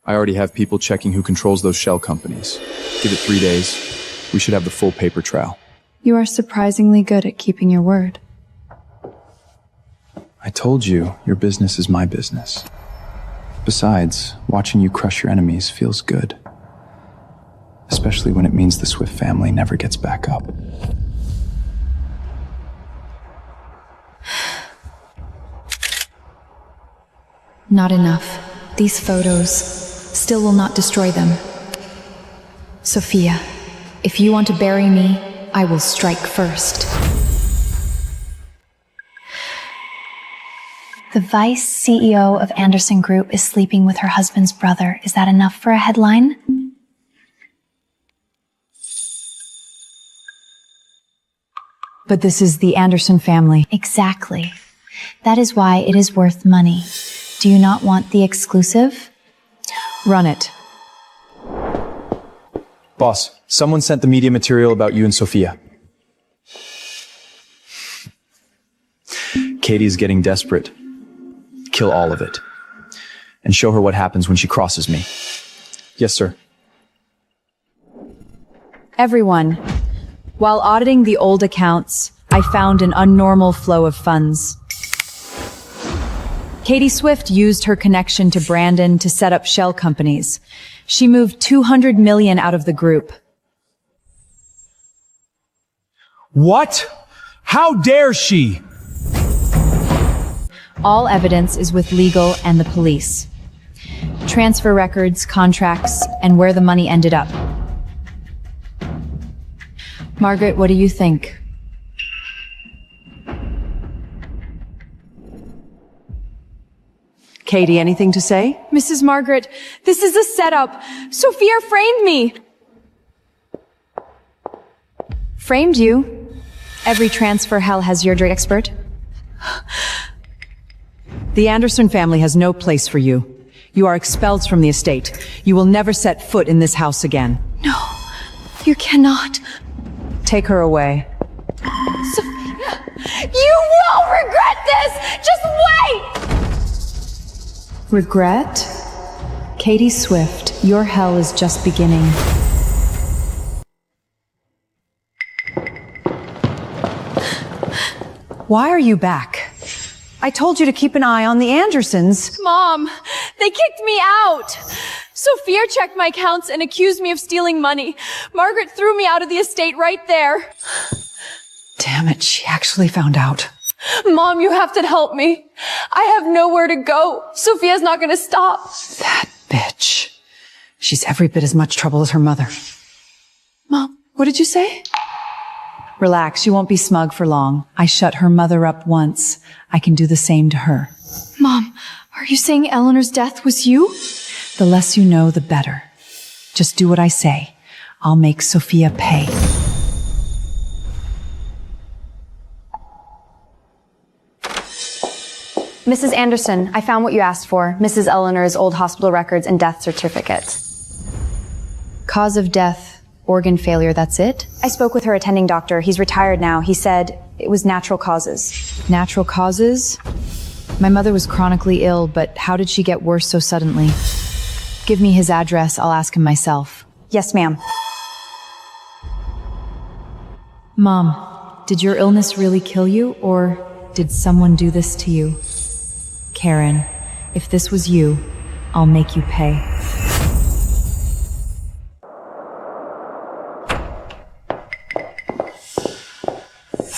Speaker 4: I already have people checking who controls those shell companies. Give it 3 days. We should have the full paper trail.
Speaker 1: You are surprisingly good at keeping your word.
Speaker 5: I told you, your business is my business. Besides, watching you crush your enemies feels good. Especially when it means the Swift family never gets back up.
Speaker 6: Not enough. These photos still will not destroy them. Sophia, if you want to bury me, I will strike first.
Speaker 1: The vice CEO of Anderson Group is sleeping with her husband's brother. Is that enough for a headline?
Speaker 3: But this is the Anderson family.
Speaker 1: Exactly. That is why it is worth money. Do you not want the exclusive?
Speaker 3: Run it.
Speaker 5: Boss, someone sent the media material about you and Sophia. Katie is getting desperate. Kill all of it. And show her what happens when she crosses me. Yes, sir.
Speaker 3: Everyone, while auditing the old accounts, I found an unnormal flow of funds. Katie Swift used her connection to Brandon to set up shell companies. She moved 200 million out of the group.
Speaker 10: What? How dare she?
Speaker 1: All evidence is with legal and the police. Transfer records, contracts, and where the money ended up. Margaret, what do you think?
Speaker 3: Katie, anything to say?
Speaker 2: Mrs. Margaret, this is a setup. Sophia framed me.
Speaker 1: Framed you? Every transfer hell has your direct expert.
Speaker 3: The Anderson family has no place for you. You are expelled from the estate. You will never set foot in this house again.
Speaker 2: No, you cannot.
Speaker 3: Take her away.
Speaker 2: Sophia, you will regret this! Just wait!
Speaker 6: Regret?
Speaker 3: Katie Swift, your hell is just beginning. Why are you back? I told you to keep an eye on the Andersons.
Speaker 2: Mom, they kicked me out. Sophia checked my accounts and accused me of stealing money. Margaret threw me out of the estate right there.
Speaker 3: Damn it, she actually found out.
Speaker 2: Mom, you have to help me. I have nowhere to go. Sophia's not gonna stop.
Speaker 3: That bitch. She's every bit as much trouble as her mother.
Speaker 2: Mom, what did you say?
Speaker 3: Relax, you won't be smug for long. I shut her mother up once. I can do the same to her.
Speaker 2: Mom, are you saying Eleanor's death was you?
Speaker 3: The less you know, the better. Just do what I say. I'll make Sophia pay.
Speaker 11: Mrs. Anderson, I found what you asked for. Mrs. Eleanor's old hospital records and death certificate.
Speaker 1: Cause of death
Speaker 11: Organ failure, that's it? I spoke with her attending doctor. He's retired now. He said it was natural causes.
Speaker 3: Natural causes? My mother was chronically ill, but how did she get worse so suddenly? Give me his address, I'll ask him myself.
Speaker 11: Yes, ma'am.
Speaker 3: Mom, did your illness really kill you, or did someone do this to you? Karen, if this was you, I'll make you pay.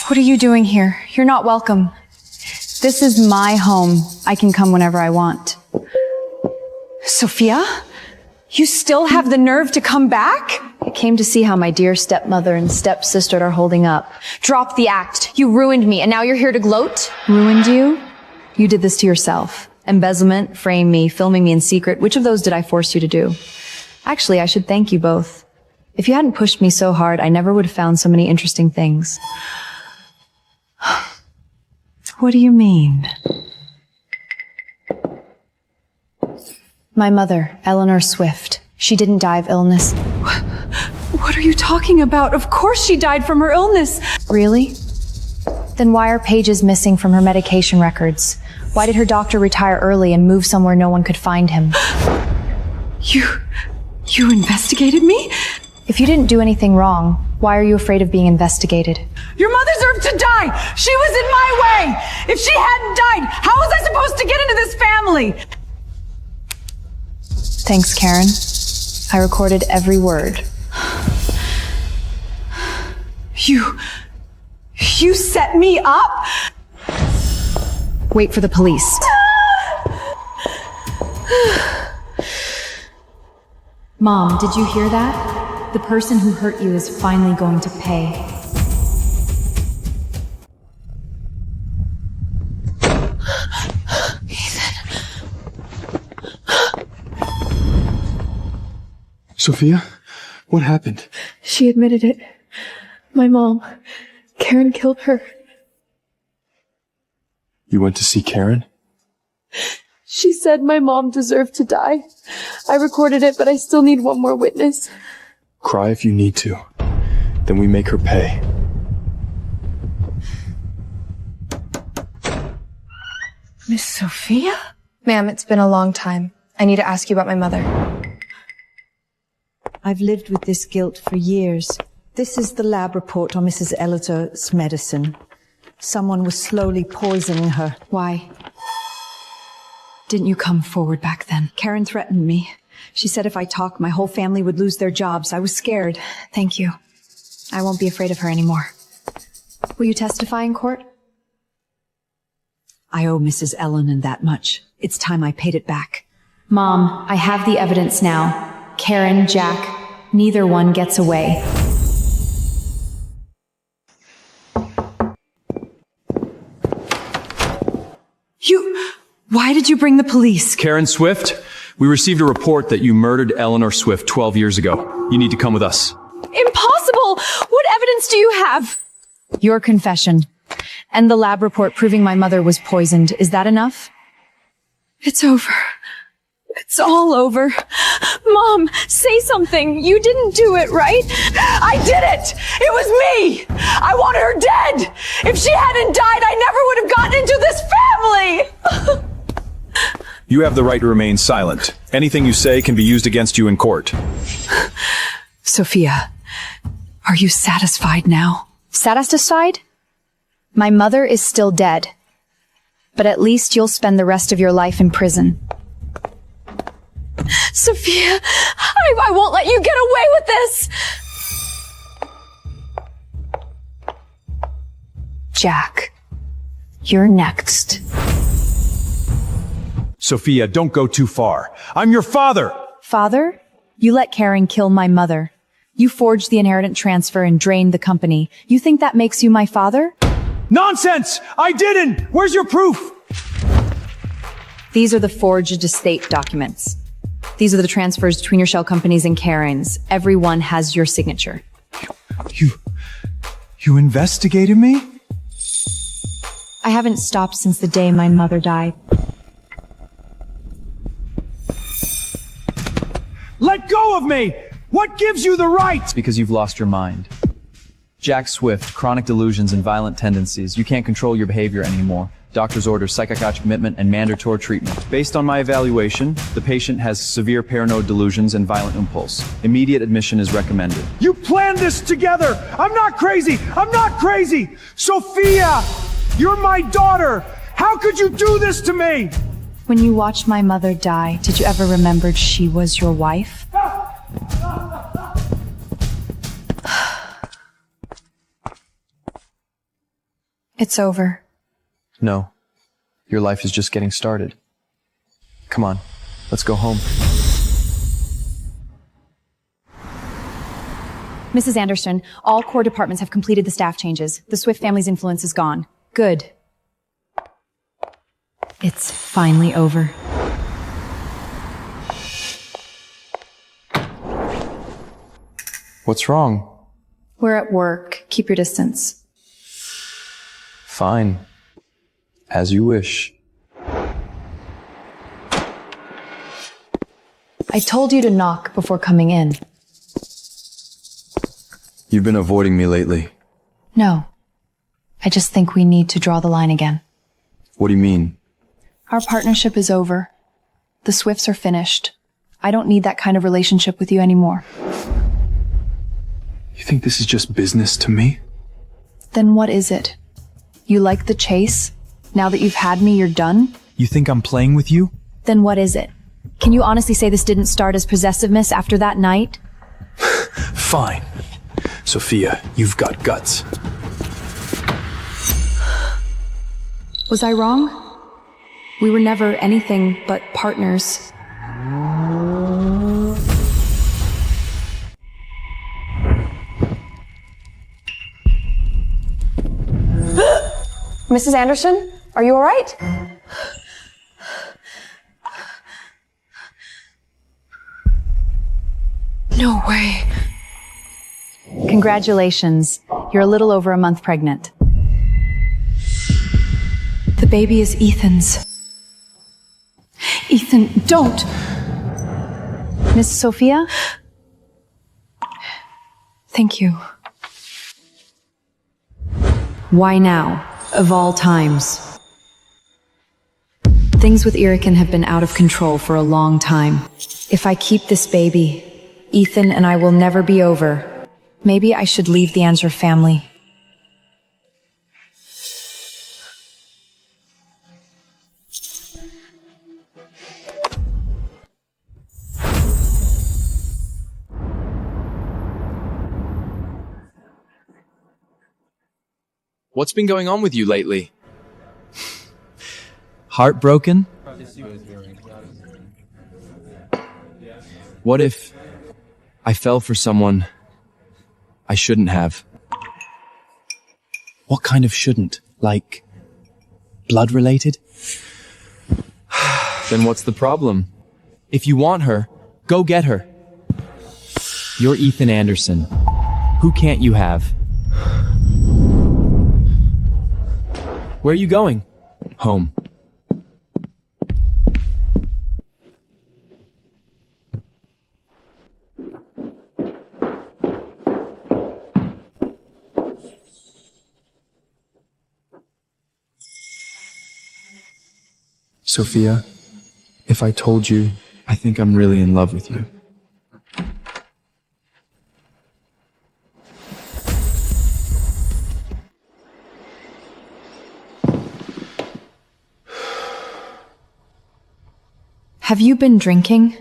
Speaker 11: What are you doing here? You're not welcome. This is my home. I can come whenever I want. Sophia? You still have the nerve to come back?
Speaker 3: I came to see how my dear stepmother and stepsister are holding up.
Speaker 11: Drop the act. You ruined me, and now you're here to gloat?
Speaker 3: Ruined you? You did this to yourself. Embezzlement, frame me, filming me in secret. Which of those did I force you to do? Actually, I should thank you both. If you hadn't pushed me so hard, I never would have found so many interesting things. What do you mean?
Speaker 11: My mother, Eleanor Swift. She didn't die of illness.
Speaker 3: What are you talking about? Of course she died from her illness.
Speaker 11: Really? Then why are pages missing from her medication records? Why did her doctor retire early and move somewhere no one could find him?
Speaker 3: You investigated me?
Speaker 11: If you didn't do anything wrong, why are you afraid of being investigated?
Speaker 3: Your mother deserved to die! She was in my way! If she hadn't died, how was I supposed to get into this family?
Speaker 11: Thanks, Karen. I recorded every word.
Speaker 3: You set me up?
Speaker 11: Wait for the police.
Speaker 6: Mom, did you hear that? The person who hurt you is finally going to pay.
Speaker 9: Sophia, what happened?
Speaker 2: She admitted it. My mom. Karen killed her.
Speaker 9: You went to see Karen?
Speaker 2: She said my mom deserved to die. I recorded it, but I still need one more witness.
Speaker 9: Cry if you need to. Then we make her pay.
Speaker 3: Miss Sophia?
Speaker 11: Ma'am, it's been a long time. I need to ask you about my mother.
Speaker 15: I've lived with this guilt for years. This is the lab report on Mrs. Eller's medicine. Someone was slowly poisoning her.
Speaker 3: Why? Didn't you come forward back then?
Speaker 15: Karen threatened me. She said if I talked, my whole family would lose their jobs. I was scared.
Speaker 11: Thank you. I won't be afraid of her anymore. Will you testify in court?
Speaker 15: I owe Mrs. Ellen that much. It's time I paid it back.
Speaker 1: Mom, I have the evidence now. Karen, Jack, neither one gets away.
Speaker 3: Why did you bring the police?
Speaker 4: Karen Swift, we received a report that you murdered Eleanor Swift 12 years ago. You need to come with us.
Speaker 2: Impossible! What evidence do you have?
Speaker 3: Your confession. And the lab report proving my mother was poisoned. Is that enough?
Speaker 2: It's over. It's all over. Mom, say something. You didn't do it, right?
Speaker 3: I did it! It was me! I wanted her dead! If she hadn't died, I never would have gotten into this family!
Speaker 16: You have the right to remain silent. Anything you say can be used against you in court.
Speaker 3: Sophia, are you satisfied now?
Speaker 11: Satisfied? My mother is still dead. But at least you'll spend the rest of your life in prison.
Speaker 2: Sophia, I won't let you get away with this!
Speaker 11: Jack, you're next.
Speaker 16: Sophia, don't go too far. I'm your father!
Speaker 3: Father? You let Karen kill my mother. You forged the inheritance transfer and drained the company. You think that makes you my father?
Speaker 16: Nonsense! I didn't! Where's your proof?
Speaker 3: These are the forged estate documents. These are the transfers between your shell companies and Karen's. Everyone has your signature.
Speaker 9: You investigated me?
Speaker 3: I haven't stopped since the day my mother died.
Speaker 16: Let go of me!
Speaker 9: What gives you the right?
Speaker 12: It's because you've lost your mind. Jack Swift, chronic delusions and violent tendencies. You can't control your behavior anymore. Doctor's orders psychiatric commitment and mandatory treatment. Based on my evaluation, the patient has severe paranoid delusions and violent impulse. Immediate admission is recommended.
Speaker 9: You planned this together! I'm not crazy! I'm not crazy! Sophia! You're my daughter! How could you do this to me?
Speaker 11: When you watched my mother die, did you ever remember she was your wife? It's over.
Speaker 12: No. Your life is just getting started. Come on, let's go home.
Speaker 11: Mrs. Anderson, all core departments have completed the staff changes. The Swift family's influence is gone. Good. It's finally over.
Speaker 12: What's wrong?
Speaker 11: We're at work. Keep your distance.
Speaker 12: Fine. As you wish.
Speaker 11: I told you to knock before coming in.
Speaker 12: You've been avoiding me lately.
Speaker 11: No. I just think we need to draw the line again.
Speaker 12: What do you mean?
Speaker 11: Our partnership is over. The Swifts are finished. I don't need that kind of relationship with you anymore.
Speaker 5: You think this is just business to me?
Speaker 11: Then what is it? You like the chase? Now that you've had me, you're done?
Speaker 4: You think I'm playing with you?
Speaker 11: Then what is it? Can you honestly say this didn't start as possessiveness after that night?
Speaker 5: Fine. Sophia, you've got guts.
Speaker 6: Was I wrong? We were never anything but partners.
Speaker 13: Mrs. Anderson, are you all right?
Speaker 6: No way.
Speaker 11: Congratulations. You're a little over a month pregnant.
Speaker 6: The baby is Ethan's. Ethan, don't!
Speaker 11: Miss Sophia?
Speaker 6: Thank you.
Speaker 11: Why now, of all times? Things with Irikin have been out of control for a long time. If I keep this baby, Ethan and I will never be over. Maybe I should leave the Anser family.
Speaker 4: What's been going on with you lately? Heartbroken? What if I fell for someone I shouldn't have? What kind of shouldn't? Like, blood related? Then what's the problem? If you want her, go get her. You're Ethan Anderson. Who can't you have? Where are you going? Home.
Speaker 5: Sophia, if I told you,
Speaker 4: I think I'm really in love with you.
Speaker 11: Have you been drinking?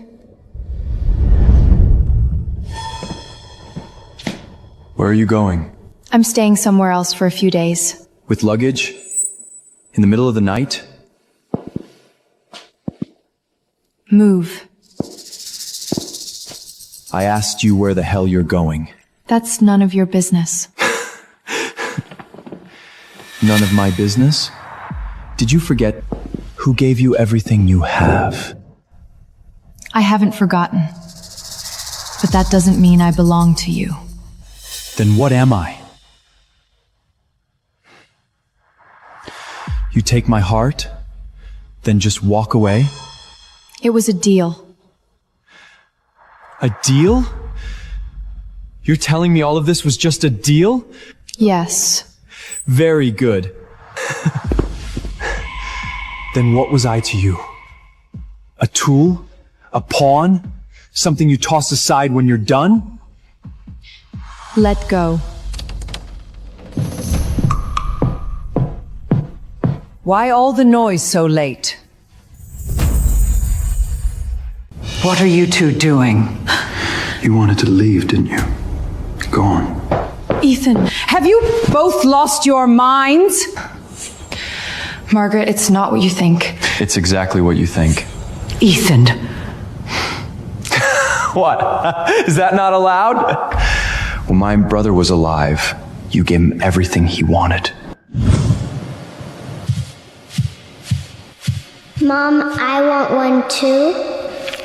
Speaker 5: where are you going?
Speaker 11: I'm staying somewhere else for a few days.
Speaker 12: With luggage? In the middle of the night?
Speaker 11: Move.
Speaker 12: I asked you where the hell you're going.
Speaker 11: That's none of your business.
Speaker 12: None of my business? Did you forget who gave you everything you have?
Speaker 11: I haven't forgotten. But that doesn't mean I belong to you.
Speaker 12: Then what am I? You take my heart, then just walk away?
Speaker 11: It was a deal.
Speaker 12: A deal? You're telling me all of this was just a deal?
Speaker 11: Yes.
Speaker 12: Very good. Then what was I to you? A tool? A pawn? Something you toss aside when you're done?
Speaker 11: Let go.
Speaker 3: Why all the noise so late? What are you two doing?
Speaker 5: You wanted to leave, didn't you? Go on.
Speaker 3: Ethan, have you both lost your minds?
Speaker 11: Margaret, it's not what you think.
Speaker 12: It's exactly what you think.
Speaker 3: Ethan.
Speaker 12: What? Is that not allowed? When my brother was alive, you gave him everything he wanted.
Speaker 7: Mom, I want one too.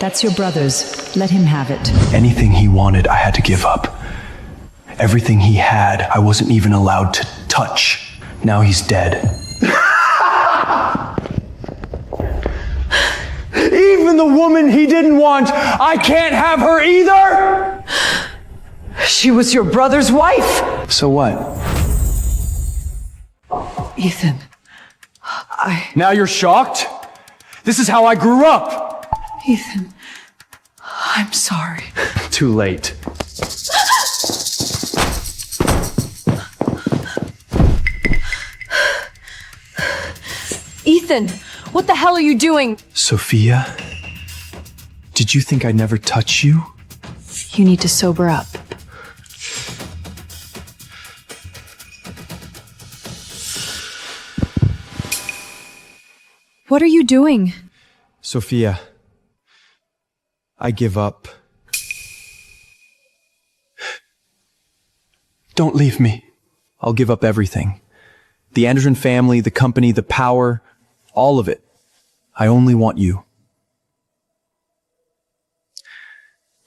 Speaker 15: That's your brother's. Let him have it.
Speaker 5: Anything he wanted, I had to give up. Everything he had, I wasn't even allowed to touch. Now he's dead.
Speaker 9: Even the woman he didn't want, I can't have her either!
Speaker 3: She was your brother's wife!
Speaker 5: So what?
Speaker 3: Ethan,
Speaker 9: Now you're shocked? This is how I grew up!
Speaker 3: Ethan, I'm sorry.
Speaker 5: Too late.
Speaker 2: Ethan, what the hell are you doing?
Speaker 5: Sophia? Did you think I'd never touch you?
Speaker 11: You need to sober up. What are you doing?
Speaker 12: Sophia, I give up.
Speaker 5: Don't leave me.
Speaker 12: I'll give up everything. The Anderson family, the company, the power, all of it. I only want you.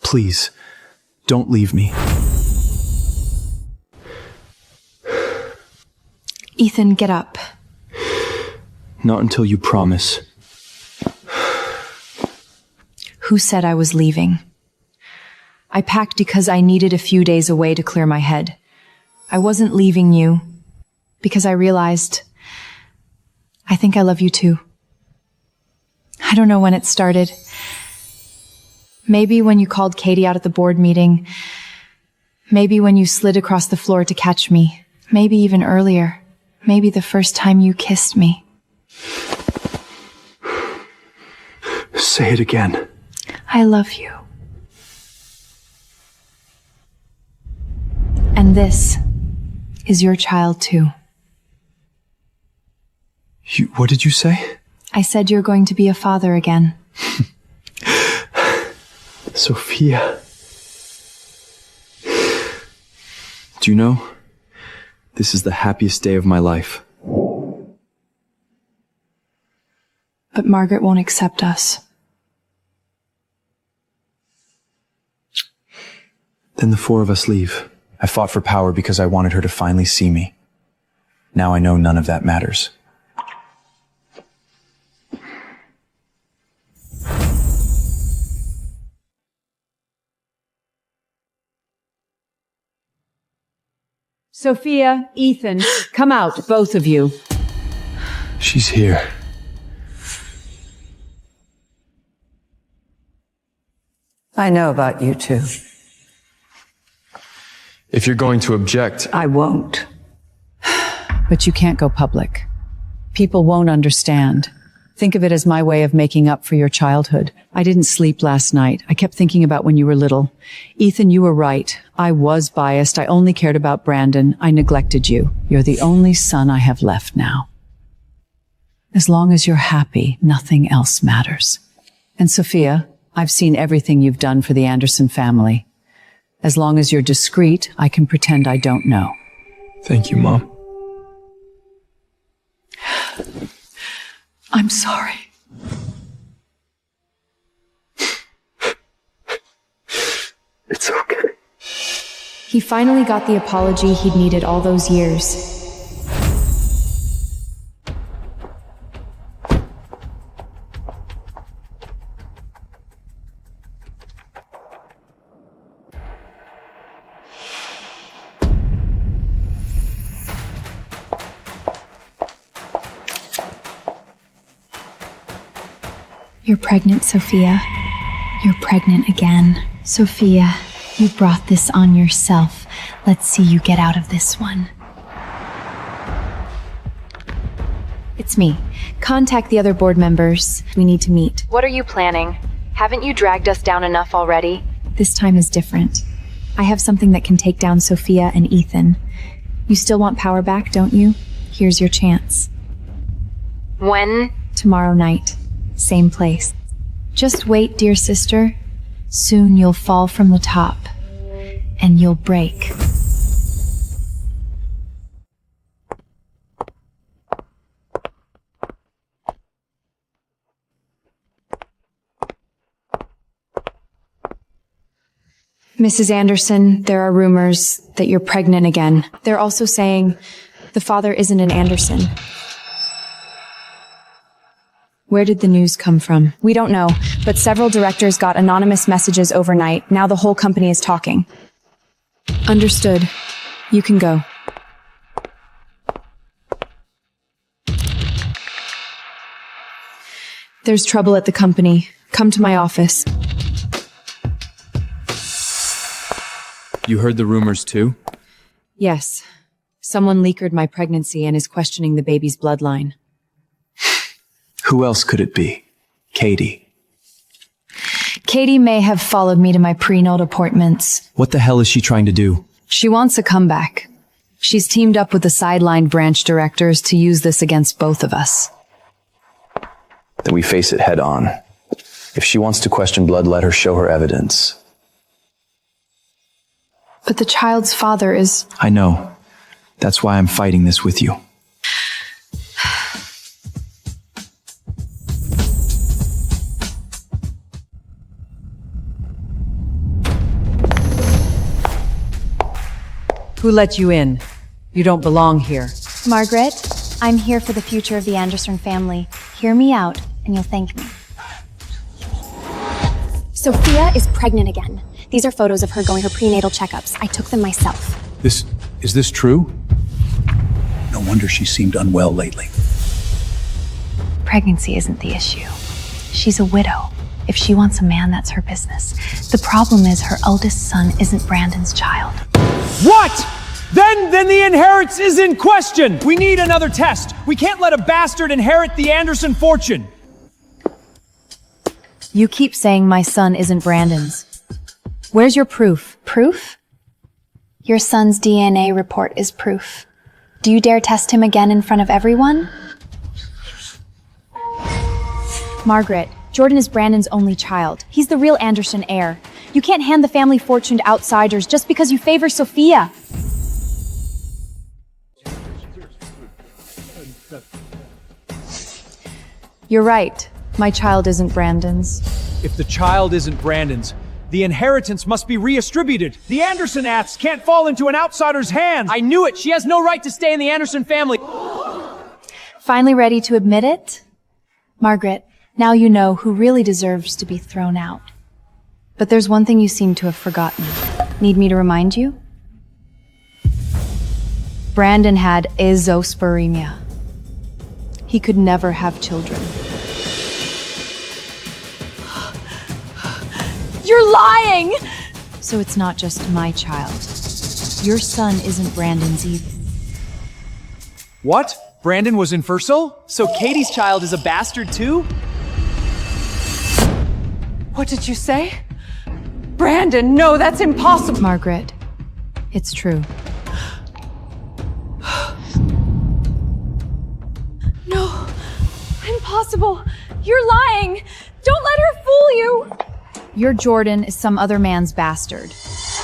Speaker 12: Please, don't leave me.
Speaker 11: Ethan, get up.
Speaker 12: Not until you promise.
Speaker 11: Who said I was leaving? I packed because I needed a few days away to clear my head. I wasn't leaving you because I realized I think I love you too. I don't know when it started. Maybe when you called Katie out at the board meeting. Maybe when you slid across the floor to catch me. Maybe even earlier. Maybe the first time you kissed me.
Speaker 5: Say it again.
Speaker 11: I love you. And this is your child too.
Speaker 5: What did you say?
Speaker 11: I said you're going to be a father again.
Speaker 5: Sophia.
Speaker 12: Do you know? This is the happiest day of my life.
Speaker 11: But Margaret won't accept us.
Speaker 12: Then the four of us leave. I fought for power because I wanted her to finally see me. Now I know none of that matters.
Speaker 3: Sophia, Ethan, come out, both of you.
Speaker 5: She's here.
Speaker 3: I know about you two.
Speaker 12: If you're going to object,
Speaker 3: I won't. But you can't go public. People won't understand. Think of it as my way of making up for your childhood. I didn't sleep last night. I kept thinking about when you were little. Ethan, you were right. I was biased. I only cared about Brandon. I neglected you. You're the only son I have left now. As long as you're happy, nothing else matters. And Sophia, I've seen everything you've done for the Anderson family. As long as you're discreet, I can pretend I don't know.
Speaker 5: Thank you, Mom.
Speaker 3: I'm sorry.
Speaker 5: It's okay.
Speaker 1: He finally got the apology he'd needed all those years. You're pregnant, Sophia. You're pregnant again. Sophia, you brought this on yourself. Let's see you get out of this one.
Speaker 11: It's me. Contact the other board members. We need to meet. What are you planning? Haven't you dragged us down enough already?
Speaker 1: This time is different. I have something that can take down Sophia and Ethan. You still want power back, don't you? Here's your chance.
Speaker 11: When?
Speaker 1: Tomorrow night. Same place. Just wait, dear sister. Soon you'll fall from the top. And you'll break.
Speaker 11: Mrs. Anderson, there are rumors that you're pregnant again.
Speaker 1: They're also saying the father isn't an Anderson.
Speaker 11: Where did the news come from?
Speaker 1: We don't know, but several directors got anonymous messages overnight. Now the whole company is talking.
Speaker 11: Understood. You can go. There's trouble at the company. Come to my office.
Speaker 4: You heard the rumors too?
Speaker 11: Yes. Someone leaked my pregnancy and is questioning the baby's bloodline.
Speaker 5: Who else could it be? Katie.
Speaker 11: Katie may have followed me to my prenatal appointments.
Speaker 12: What the hell is she trying to do?
Speaker 11: She wants a comeback. She's teamed up with the sidelined branch directors to use this against both of us.
Speaker 5: Then we face it head on. If she wants to question blood, let her show her evidence.
Speaker 11: But the child's father is...
Speaker 12: I know. That's why I'm fighting this with you.
Speaker 3: Who let you in? You don't belong here.
Speaker 1: Margaret, I'm here for the future of the Anderson family. Hear me out, and you'll thank me.
Speaker 17: Sophia is pregnant again. These are photos of her going her prenatal checkups. I took them myself.
Speaker 10: Is this true? No wonder she seemed unwell lately.
Speaker 1: Pregnancy isn't the issue. She's a widow. If she wants a man, that's her business. The problem is her eldest son isn't Brandon's child.
Speaker 9: What? Then the inheritance is in question. We need another test. We can't let a bastard inherit the Anderson fortune.
Speaker 1: You keep saying my son isn't Brandon's. Where's your proof? Proof? Your son's DNA report is proof. Do you dare test him again in front of everyone? Margaret, Jordan is Brandon's only child. He's the real Anderson heir. You can't hand the family fortune to outsiders just because you favor Sophia.
Speaker 11: You're right. My child isn't Brandon's.
Speaker 9: If the child isn't Brandon's, the inheritance must be redistributed. The Anderson assets can't fall into an outsider's hands. I knew it. She has no right to stay in the Anderson family.
Speaker 1: Finally ready to admit it? Margaret, now you know who really deserves to be thrown out.
Speaker 11: But there's one thing you seem to have forgotten. Need me to remind you? Brandon had azoospermia. He could never have children.
Speaker 2: You're lying!
Speaker 1: So it's not just my child. Your son isn't Brandon's either.
Speaker 9: What? Brandon was infertile? So Katie's child is a bastard too?
Speaker 3: What did you say? Brandon, no, that's impossible.
Speaker 11: Margaret, it's true.
Speaker 2: No, impossible. You're lying. Don't let her fool you.
Speaker 1: Your Jordan is some other man's bastard.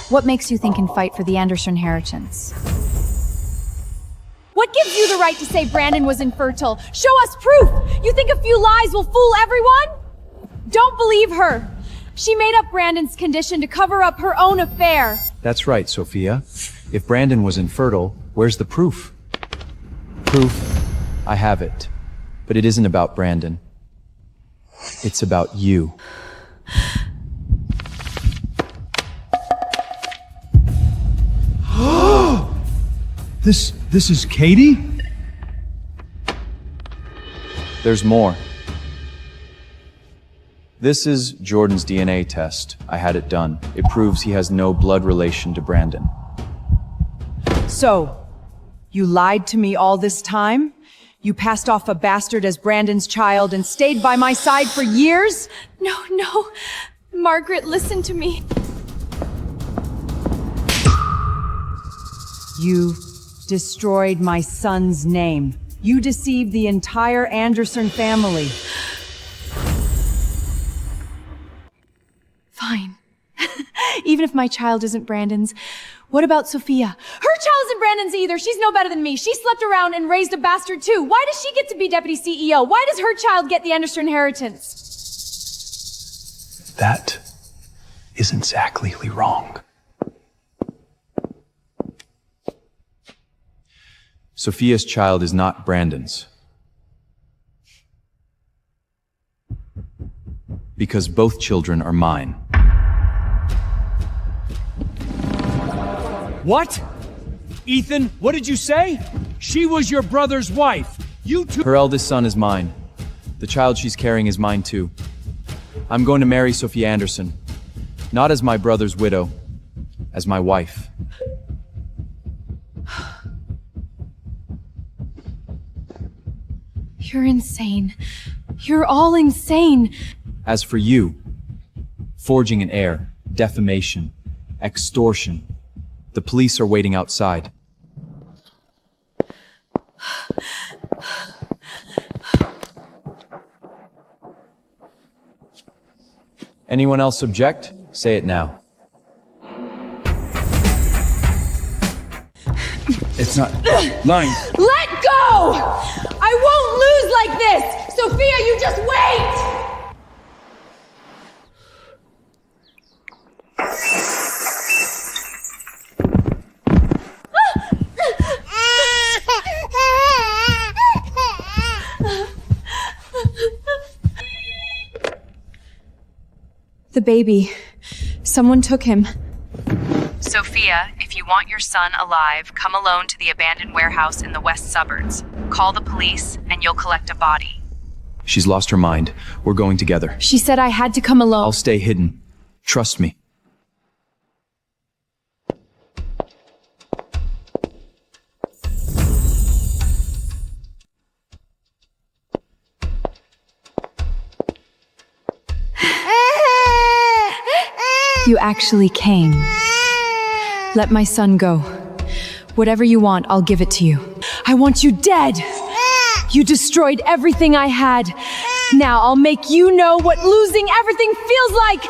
Speaker 1: What makes you think and fight for the Anderson inheritance?
Speaker 2: What gives you the right to say Brandon was infertile? Show us proof! You think a few lies will fool everyone? Don't believe her. She made up Brandon's condition to cover up her own affair.
Speaker 4: That's right, Sophia. If Brandon was infertile, where's the proof? Proof? I have it. But it isn't about Brandon. It's about you.
Speaker 9: This is Katie?
Speaker 4: There's more.
Speaker 12: This is Jordan's DNA test. I had it done. It proves he has no blood relation to Brandon.
Speaker 3: So, you lied to me all this time? You passed off a bastard as Brandon's child and stayed by my side for years?
Speaker 2: No. Margaret, listen to me.
Speaker 3: You destroyed my son's name. You deceived the entire Anderson family.
Speaker 2: Fine. Even if my child isn't Brandon's, what about Sophia? Her child isn't Brandon's either. She's no better than me. She slept around and raised a bastard too. Why does she get to be deputy CEO? Why does her child get the Anderson inheritance?
Speaker 5: That is exactly wrong.
Speaker 12: Sophia's child is not Brandon's. Because both children are mine.
Speaker 9: What? Ethan, what did you say? She was your brother's wife. You two—
Speaker 12: Her eldest son is mine. The child she's carrying is mine too. I'm going to marry Sophia Anderson. Not as my brother's widow, as my wife.
Speaker 2: You're insane. You're all insane.
Speaker 12: As for you, forging an heir, defamation, extortion. The police are waiting outside. Anyone else object? Say it now.
Speaker 16: It's not lying.
Speaker 2: Let go! I won't lose like this! Sophia, you just wait!
Speaker 1: The baby. Someone took him.
Speaker 11: Sophia, if you want your son alive, come alone to the abandoned warehouse in the west suburbs. Call the police, and you'll collect a body.
Speaker 12: She's lost her mind. We're going together.
Speaker 2: She said I had to come alone.
Speaker 12: I'll stay hidden. Trust me.
Speaker 1: You actually came. Let my son go. Whatever you want, I'll give it to you.
Speaker 2: I want you dead! You destroyed everything I had. Now I'll make you know what losing everything feels like!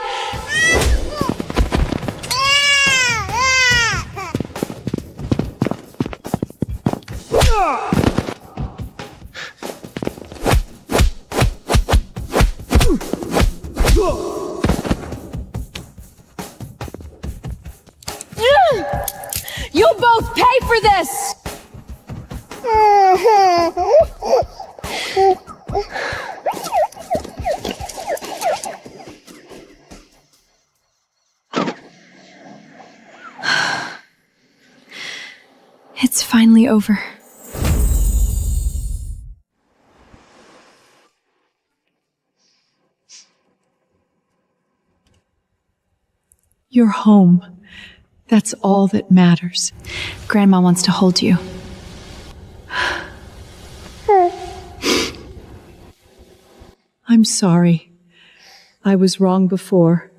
Speaker 2: You'll both pay for this!
Speaker 1: It's finally over. You're home. That's all that matters. Grandma wants to hold you. I'm sorry. I was wrong before.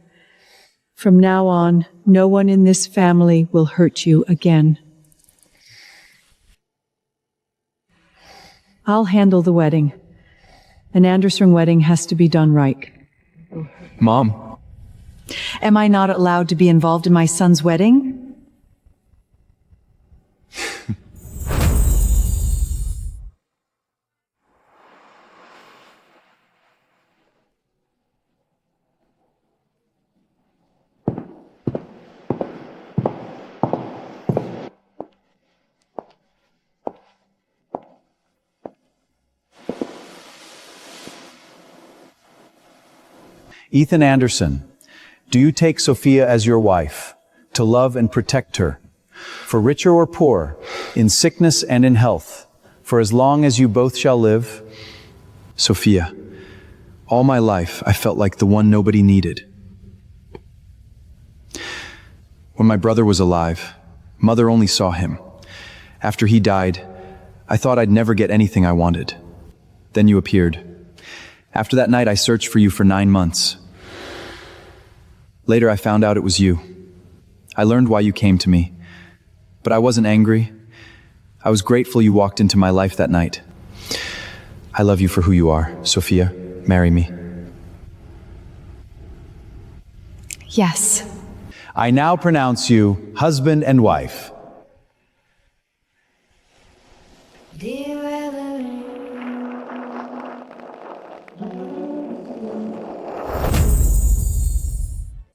Speaker 1: From now on, no one in this family will hurt you again. I'll handle the wedding. An Anderson wedding has to be done right.
Speaker 12: Mom.
Speaker 3: Am I not allowed to be involved in my son's wedding?
Speaker 10: Ethan Anderson, do you take Sophia as your wife, to love and protect her, for richer or poor, in sickness and in health, for as long as you both shall live?
Speaker 5: Sophia,
Speaker 12: All my life, I felt like the one nobody needed. When my brother was alive, Mother only saw him. After he died, I thought I'd never get anything I wanted. Then you appeared. After that night, I searched for you for 9 months. Later, I found out it was you. I learned why you came to me. But I wasn't angry. I was grateful you walked into my life that night. I love you for who you are, Sophia. Marry me.
Speaker 11: Yes.
Speaker 10: I now pronounce you husband and wife.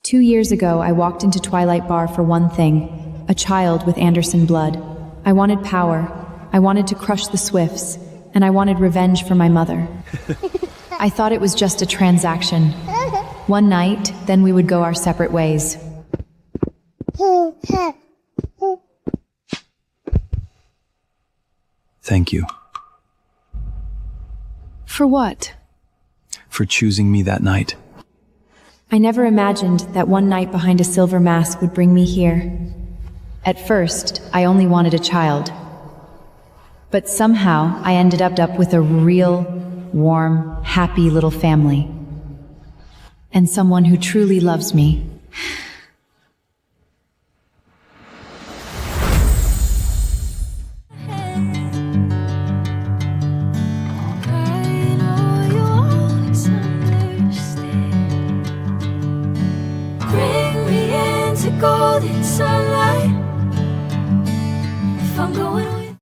Speaker 6: Two years ago, I walked into Twilight Bar for one thing, a child with Anderson blood. I wanted power, I wanted to crush the Swifts, and I wanted revenge for my mother. I thought it was just a transaction. One night, then we would go our separate ways.
Speaker 12: Thank you
Speaker 11: For what?
Speaker 12: for choosing me that night.
Speaker 6: I never imagined that one night behind a silver mask would bring me here. At first, I only wanted a child. But somehow, I ended up with a real, warm, happy little family. And someone who truly loves me.